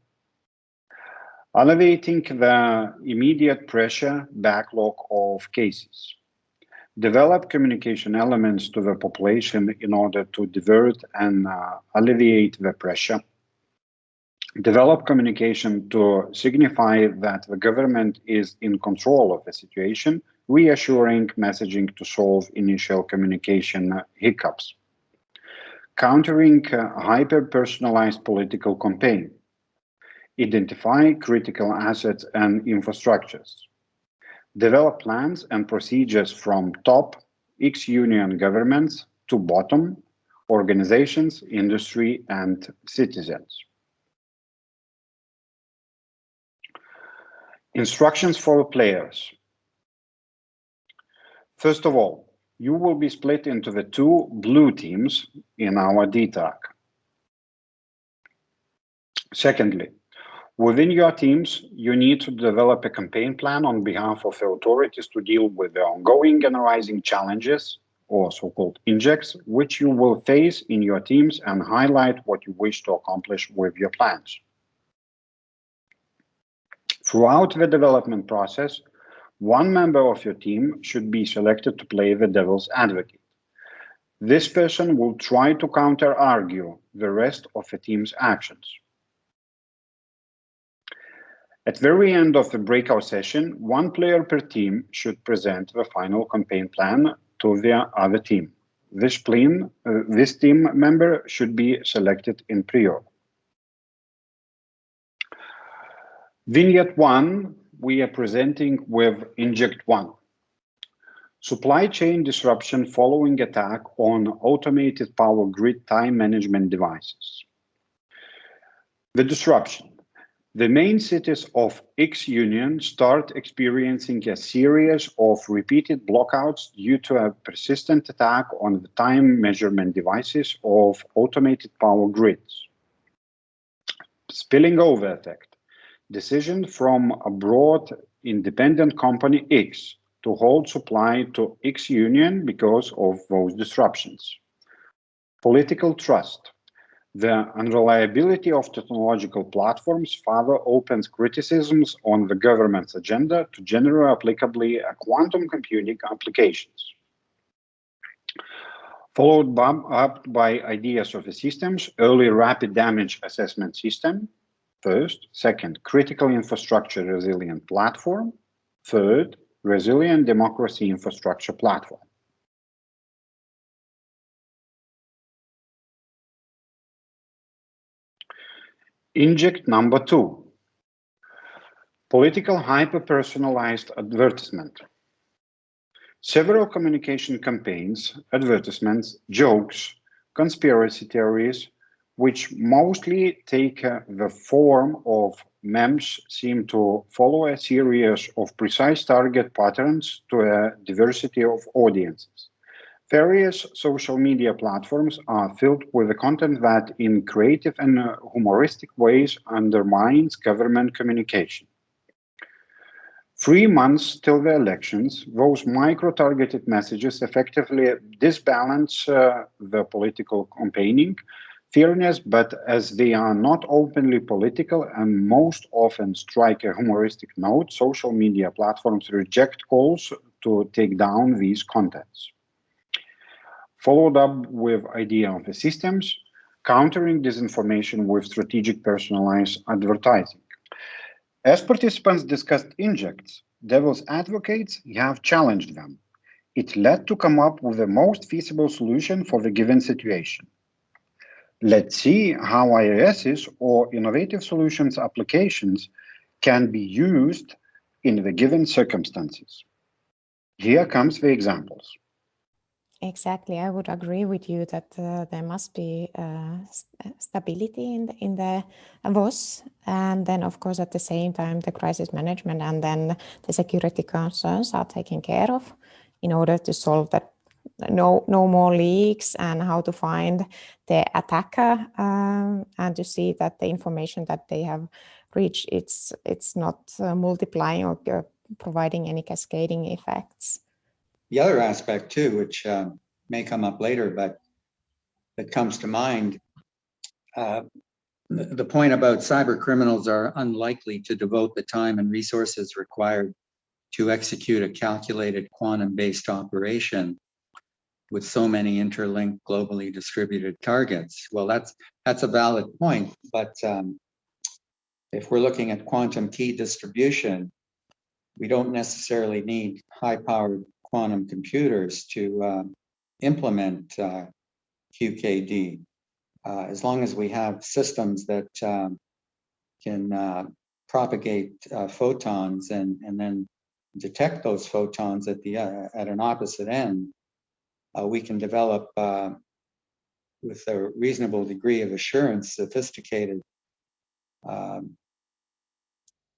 Alleviating the immediate pressure backlog of of cases. Develop communication elements to the population in order to divert and alleviate the pressure. Develop communication to signify that the government is in control of the situation, reassuring messaging to solve initial communication hiccups. Countering hyper-personalized political campaign. Identify critical assets and infrastructures. Develop plans and procedures from top ex-union governments to bottom organizations, industry, and citizens. Instructions for players. First of all, you will be split into the two blue teams in our DTAC. Secondly, within your teams, you need to develop a campaign plan on behalf of the authorities to deal with the ongoing and arising challenges, or so-called injects, which you will face in your teams and highlight what you wish to accomplish with your plans. Throughout the development process, one member of your team should be selected to play the devil's advocate. This person will try to counter-argue the rest of the team's actions. At the very end of the breakout session, one player per team should present the final campaign plan to the other team. This team member should be selected in prior. Vignette 1, we are presenting with Inject 1. Supply chain disruption following attack on automated power grid time management devices. The disruption. The main cities of ex-Union start experiencing a series of repeated blockouts due to a persistent attack on the time measurement devices of automated power grids. Spilling over effect. Decision from abroad independent company X to hold supply to ex-Union because of those disruptions. Political trust. The unreliability of technological platforms further opens criticisms on the government's agenda to generate applicably quantum computing applications. Followed up by ideas of the systems, early rapid damage assessment system. First. Second, critical infrastructure resilient platform. Third, resilient democracy infrastructure platform. Inject number 2. Political hyper-personalized advertisement. Several communication campaigns, advertisements, jokes, conspiracy theories, which mostly take the form of memes, seem to follow a series of precise target patterns to a diversity of audiences. Various social media platforms are filled with the content that in creative and humoristic ways undermines government communication. 3 months till the elections, those micro-targeted messages effectively disbalance the political campaigning fairness, but as they are not openly political and most often strike a humoristic note, social media platforms reject calls to take down these contents. Followed up with idea of the systems, countering disinformation with strategic personalized advertising. As participants discussed injects, devil's advocates have challenged them. It led to come up with the most feasible solution for the given situation. Let's see how IISs or innovative solutions applications can be used in the given circumstances. Here comes the examples. Exactly, I would agree with you that there must be stability in the VOS, and then of course at the same time the crisis management and then the security concerns are taken care of in order to solve that no more leaks and how to find the attacker and to see that the information that they have reached it's not multiplying or providing any cascading effects. The other aspect too, which may come up later, but that comes to mind, the point about cyber criminals are unlikely to devote the time and resources required to execute a calculated quantum-based operation with so many interlinked, globally distributed targets. Well, that's a valid point, but if we're looking at quantum key distribution, we don't necessarily need high-powered quantum computers to implement QKD. As long as we have systems that can propagate photons and then detect those photons at an opposite end, we can develop with a reasonable degree of assurance sophisticated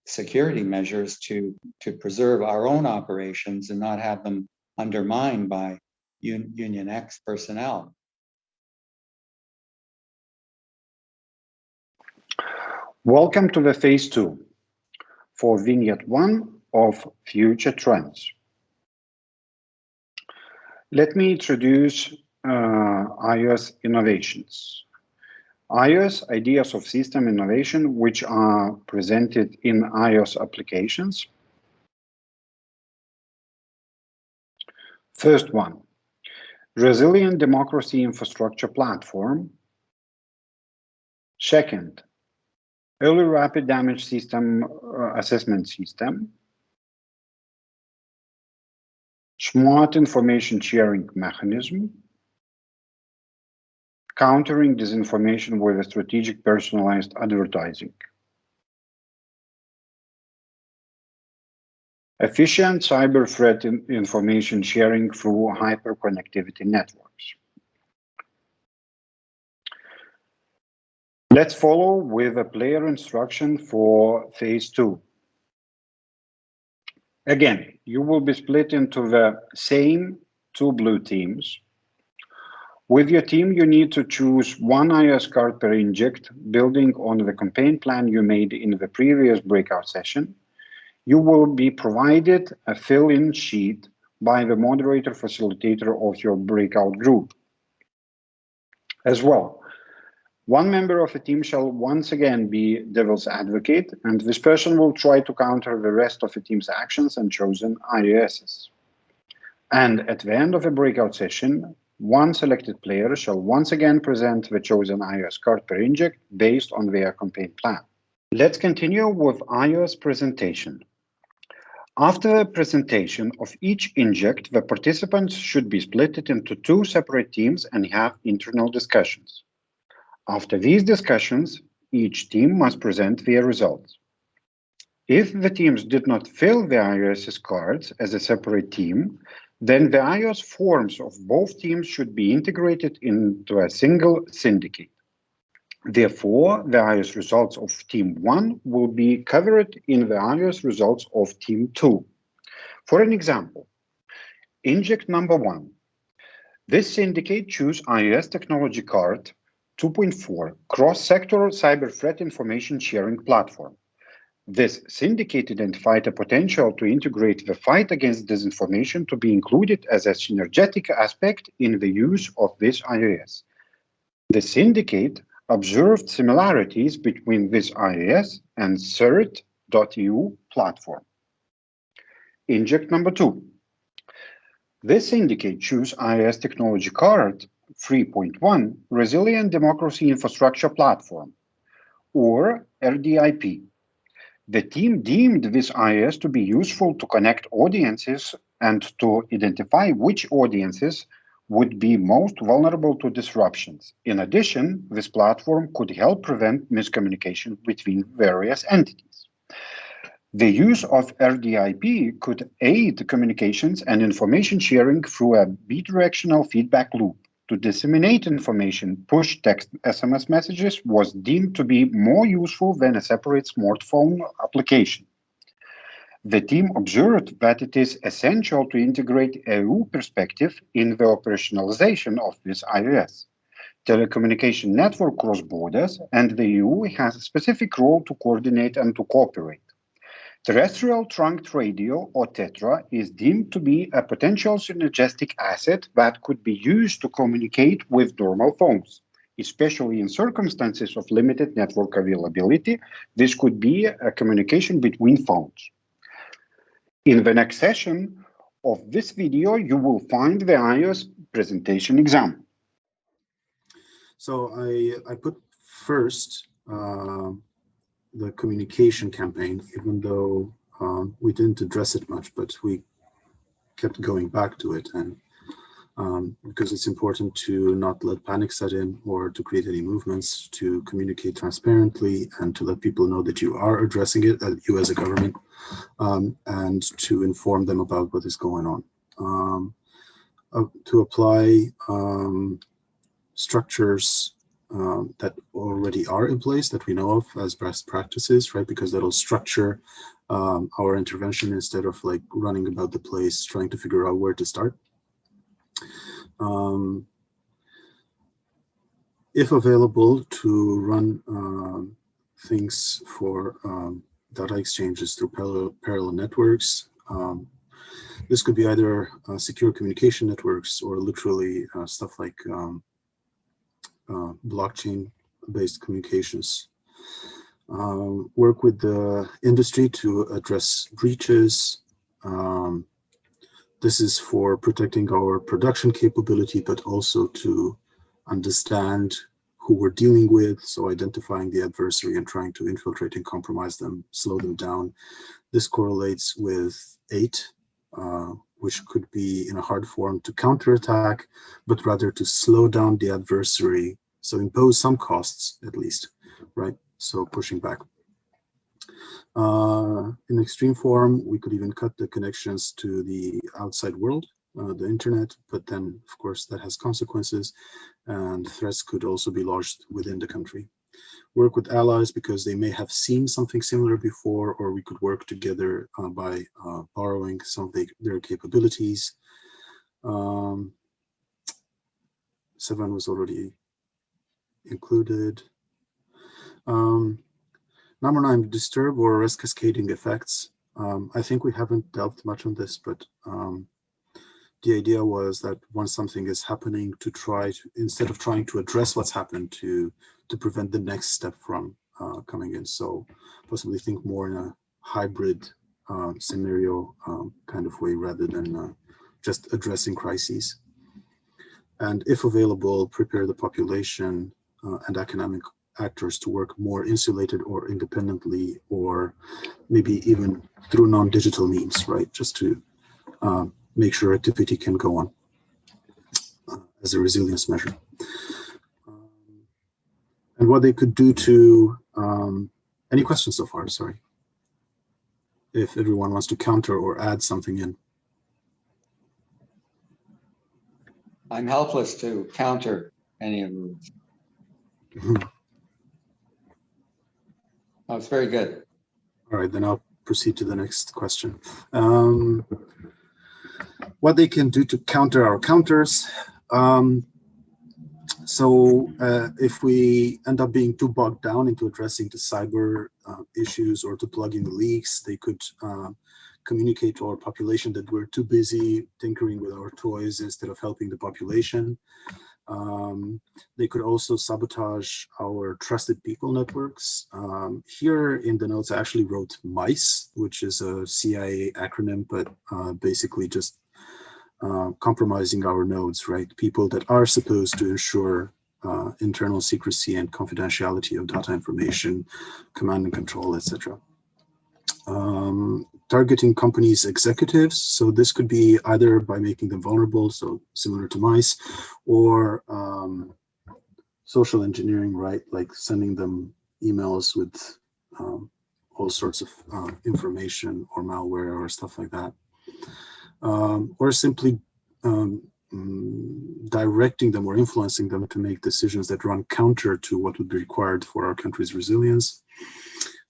security measures to preserve our own operations and not have them undermined by Union X personnel. Welcome to the phase 2 for vignette 1 of Future Trends. Let me introduce iOS innovations. iOS ideas of system innovation, which are presented in iOS applications. First one, resilient democracy infrastructure platform. Second, early rapid damage system assessment system. Smart information sharing mechanism. Countering disinformation with a strategic personalized advertising. Efficient cyber threat information sharing through hyperconnectivity networks. Let's follow with a player instruction for phase 2. Again, you will be split into the same 2 blue teams. With your team, you need to choose 1 iOS card per inject, building on the campaign plan you made in the previous breakout session. You will be provided a fill-in sheet by the moderator facilitator of your breakout group. As well, 1 member of the team shall once again be devil's advocate, and this person will try to counter the rest of the team's actions and chosen iOSs. And at the end of the breakout session, 1 selected player shall once again present the chosen iOS card per inject based on their campaign plan. Let's continue with iOS presentation. After the presentation of each inject, the participants should be split into 2 separate teams and have internal discussions. After these discussions, each team must present their results. If the teams did not fill the iOS cards as a separate team, then the iOS forms of both teams should be integrated into a single syndicate. Therefore, the iOS results of Team 1 will be covered in the iOS results of Team 2. For an example, inject number 1. This syndicate choose iOS technology card 2.4 cross-sector cyber threat information sharing platform. This syndicate identified a potential to integrate the fight against disinformation to be included as a synergetic aspect in the use of this iOS. The syndicate observed similarities between this iOS and CERT.EU platform. Inject number 2. This syndicate choose iOS technology card 3.1 Resilient Democracy Infrastructure Platform, or RDIP. The team deemed this iOS to be useful to connect audiences and to identify which audiences would be most vulnerable to disruptions. In addition, this platform could help prevent miscommunication between various entities. The use of RDIP could aid communications and information sharing through a bidirectional feedback loop. To disseminate information, push text SMS messages was deemed to be more useful than a separate smartphone application. The team observed that it is essential to integrate EU perspective in the operationalization of this iOS. Telecommunication network cross borders, and the EU has a specific role to coordinate and to cooperate. Terrestrial trunked radio, or TETRA, is deemed to be a potential synergistic asset that could be used to communicate with normal phones. Especially in circumstances of limited network availability, this could be a communication between phones. In the next session of this video, you will find the iOS presentation exam. So I put first the communication campaign, even though we didn't address it much, but we kept going back to it, and because it's important to not let panic set in or to create any movements, to communicate transparently and to let people know that you are addressing it, you as a government, and to inform them about what is going on. To apply structures that already are in place that we know of as best practices, right? Because that'll structure our intervention instead of like running about the place trying to figure out where to start. If available, to run things for data exchanges through parallel networks. This could be either secure communication networks or literally stuff like blockchain-based communications. Work with the industry to address breaches. This is for protecting our production capability, but also to understand who we're dealing with. So identifying the adversary and trying to infiltrate and compromise them, slow them down. This correlates with 8, which could be in a hard form to counterattack, but rather to slow down the adversary. So impose some costs at least, right? So pushing back. In extreme form, we could even cut the connections to the outside world, the internet, but then of course that has consequences, and threats could also be lodged within the country. Work with allies because they may have seen something similar before, or we could work together by borrowing some of their capabilities. 7 was already included. Number 9, disturb or risk cascading effects. I think we haven't delved much on this, but the idea was that once something is happening, to try to, instead of trying to address what's happened, to prevent the next step from coming in. So possibly think more in a hybrid scenario kind of way rather than just addressing crises. And if available, prepare the population and economic actors to work more insulated or independently, or maybe even through non-digital means, right? Just to make sure activity can go on as a resilience measure. And what they could do to, any questions so far, sorry? If everyone wants to counter or add something in. I'm helpless to counter any of these. Oh, it's very good. All right, then I'll proceed to the next question. What they can do to counter our counters. If we end up being too bogged down into addressing the cyber issues or to plug in the leaks, they could communicate to our population that we're too busy tinkering with our toys instead of helping the population. They could also sabotage our trusted people networks. Here in the notes, I actually wrote MICE, which is a CIA acronym, but basically just compromising our nodes, right? People that are supposed to ensure internal secrecy and confidentiality of data information, command and control, etc. Targeting companies' executives. So this could be either by making them vulnerable, so similar to mice, or social engineering, right? Like sending them emails with all sorts of information or malware or stuff like that. Or simply directing them or influencing them to make decisions that run counter to what would be required for our country's resilience.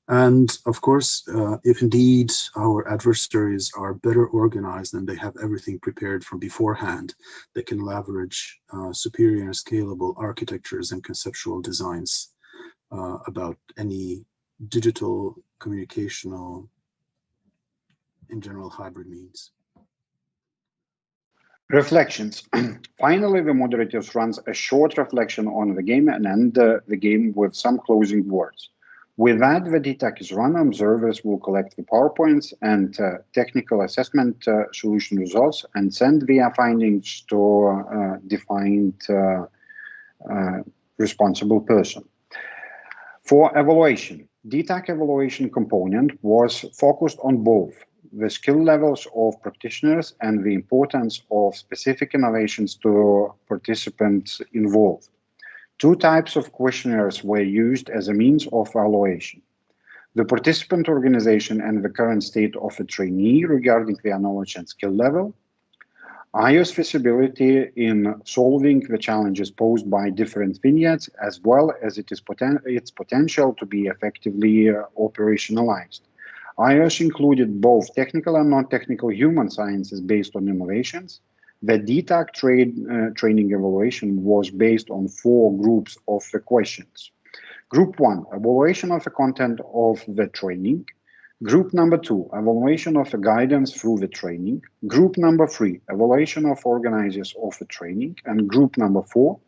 And of course, if indeed our adversaries are better organized and they have everything prepared from beforehand, they can leverage superior and scalable architectures and conceptual designs about any digital, communicational, in general, hybrid means. Reflections. Finally, the moderators runs a short reflection on the game and end the game with some closing words. With that, the DTAC is run. Observers will collect the PowerPoints and technical assessment solution results and send their findings to defined responsible person. For evaluation, DTAC evaluation component was focused on both the skill levels of practitioners and the importance of specific innovations to participants involved. Two types of questionnaires were used as a means of evaluation: the participant organization and the current state of a trainee regarding their knowledge and skill level, IO's feasibility in solving the challenges posed by different vignettes, as well as its potential to be effectively operationalized. IOS included both technical and non-technical human sciences based on innovations. The DTAC training evaluation was based on 4 groups of the questions. Group 1, evaluation of the content of the training. Group number 2, evaluation of the guidance through the training. Group number 3, evaluation of organizers of the training. And group number 4,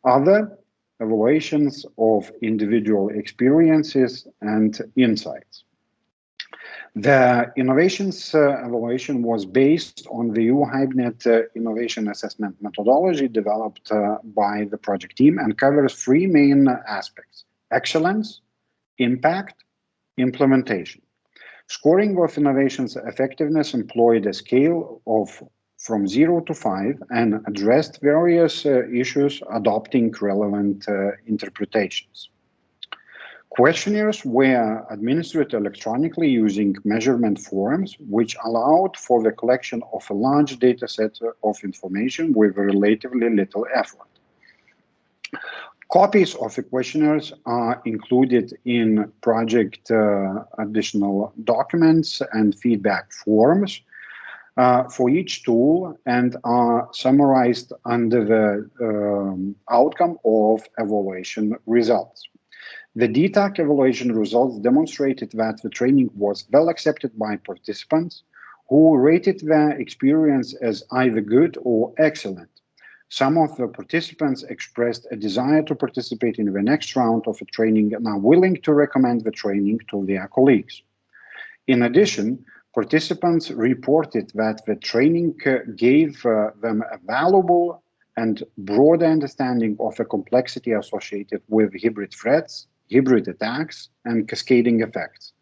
other evaluations of individual experiences and insights. The innovations evaluation was based on the EU-Hybent innovation assessment methodology developed by the project team and covers 3 main aspects: excellence, impact, implementation. Scoring of innovations effectiveness employed a scale of from 0 to 5 and addressed various issues adopting relevant interpretations. Questionnaires were administered electronically using measurement forms, which allowed for the collection of a large data set of information with relatively little effort. Copies of the questionnaires are included in project additional documents and feedback forms for each tool and are summarized under the outcome of evaluation results. The DTAC evaluation results demonstrated that the training was well accepted by participants, who rated their experience as either good or excellent. Some of the participants expressed a desire to participate in the next round of the training and are willing to recommend the training to their colleagues. In addition, participants reported that the training gave them a valuable and broader understanding of the complexity associated with hybrid threats, hybrid attacks, and cascading effects,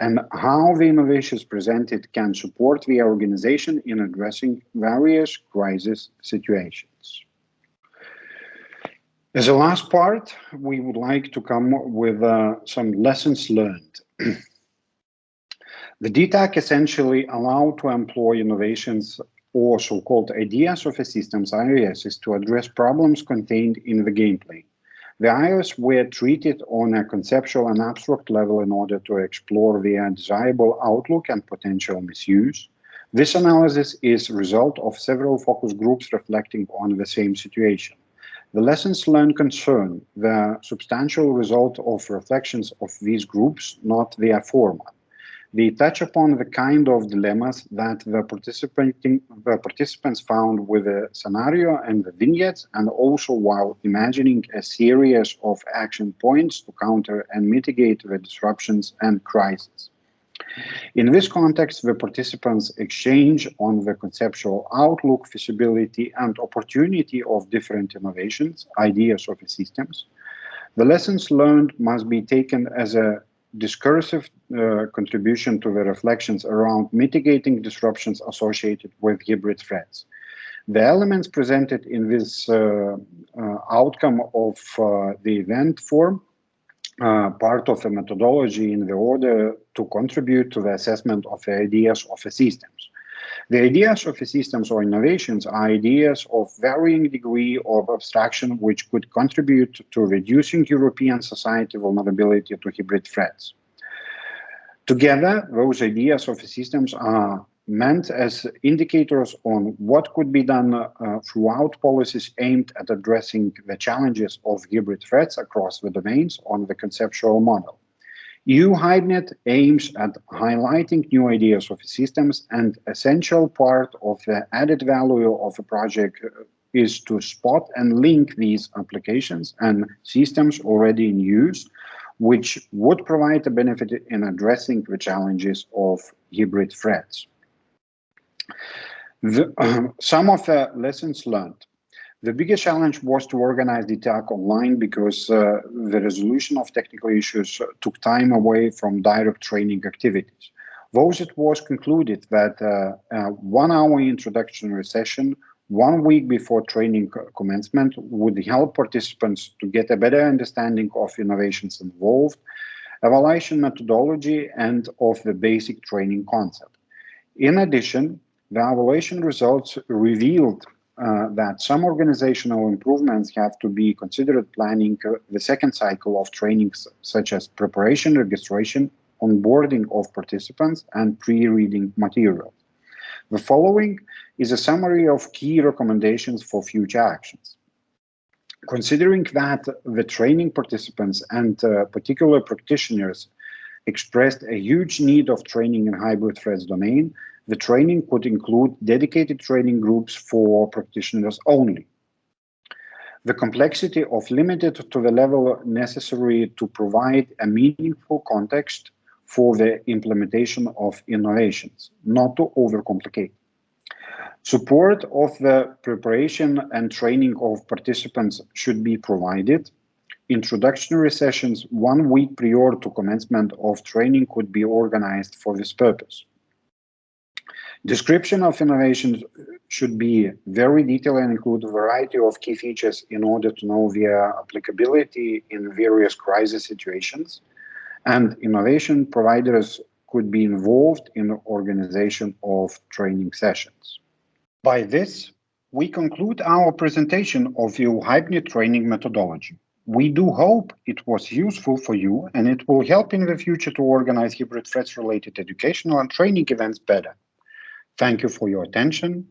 and how the innovations presented can support the organization in addressing various crisis situations. As a last part, we would like to come with some lessons learned. The DTAC essentially allowed to employ innovations or so-called ideas of a systems, IISs, to address problems contained in the gameplay. The IOs were treated on a conceptual and abstract level in order to explore their desirable outlook and potential misuse. This analysis is a result of several focus groups reflecting on the same situation. The lessons learned concern the substantial result of reflections of these groups, not their format. They touch upon the kind of dilemmas that the participants found with the scenario and the vignettes, and also while imagining a series of action points to counter and mitigate the disruptions and crises. In this context, the participants exchange on the conceptual outlook, feasibility, and opportunity of different innovations, ideas of the systems. The lessons learned must be taken as a discursive contribution to the reflections around mitigating disruptions associated with hybrid threats. The elements presented in this outcome of the event form part of the methodology in the order to contribute to the assessment of the ideas of the systems. The ideas of the systems or innovations are ideas of varying degree of abstraction which could contribute to reducing European society vulnerability to hybrid threats. Together, those ideas of the systems are meant as indicators on what could be done throughout policies aimed at addressing the challenges of hybrid threats across the domains on the conceptual model. EU-Hybent aims at highlighting new ideas of systems, and essential part of the added value of a project is to spot and link these applications and systems already in use which would provide a benefit in addressing the challenges of hybrid threats. Some of the lessons learned. The biggest challenge was to organize the attack online because the resolution of technical issues took time away from direct training activities. Thus, it was concluded that a 1-hour introductory session 1 week before training commencement would help participants to get a better understanding of innovations involved, evaluation methodology, and of the basic training concept. In addition, the evaluation results revealed that some organizational improvements have to be considered planning the second cycle of trainings, such as preparation, registration, onboarding of participants, and pre-reading materials. The following is a summary of key recommendations for future actions. Considering that the training participants and particular practitioners expressed a huge need of training in hybrid threats domain, the training could include dedicated training groups for practitioners only. The complexity of limited to the level necessary to provide a meaningful context for the implementation of innovations, not to overcomplicate. Support of the preparation and training of participants should be provided. Introductory sessions 1 week prior to commencement of training could be organized for this purpose. Description of innovations should be very detailed and include a variety of key features in order to know their applicability in various crisis situations, and innovation providers could be involved in the organization of training sessions. By this, we conclude our presentation of the EU-Hybent training methodology. We do hope it was useful for you and it will help in the future to organize hybrid threats-related educational and training events better. Thank you for your attention.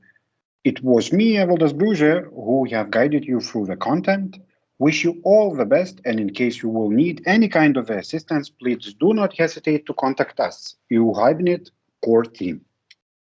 It was me, Evaldas Bruže, who have guided you through the content. Wish you all the best, and in case you will need any kind of assistance, please do not hesitate to contact us, EU-Hybent core team.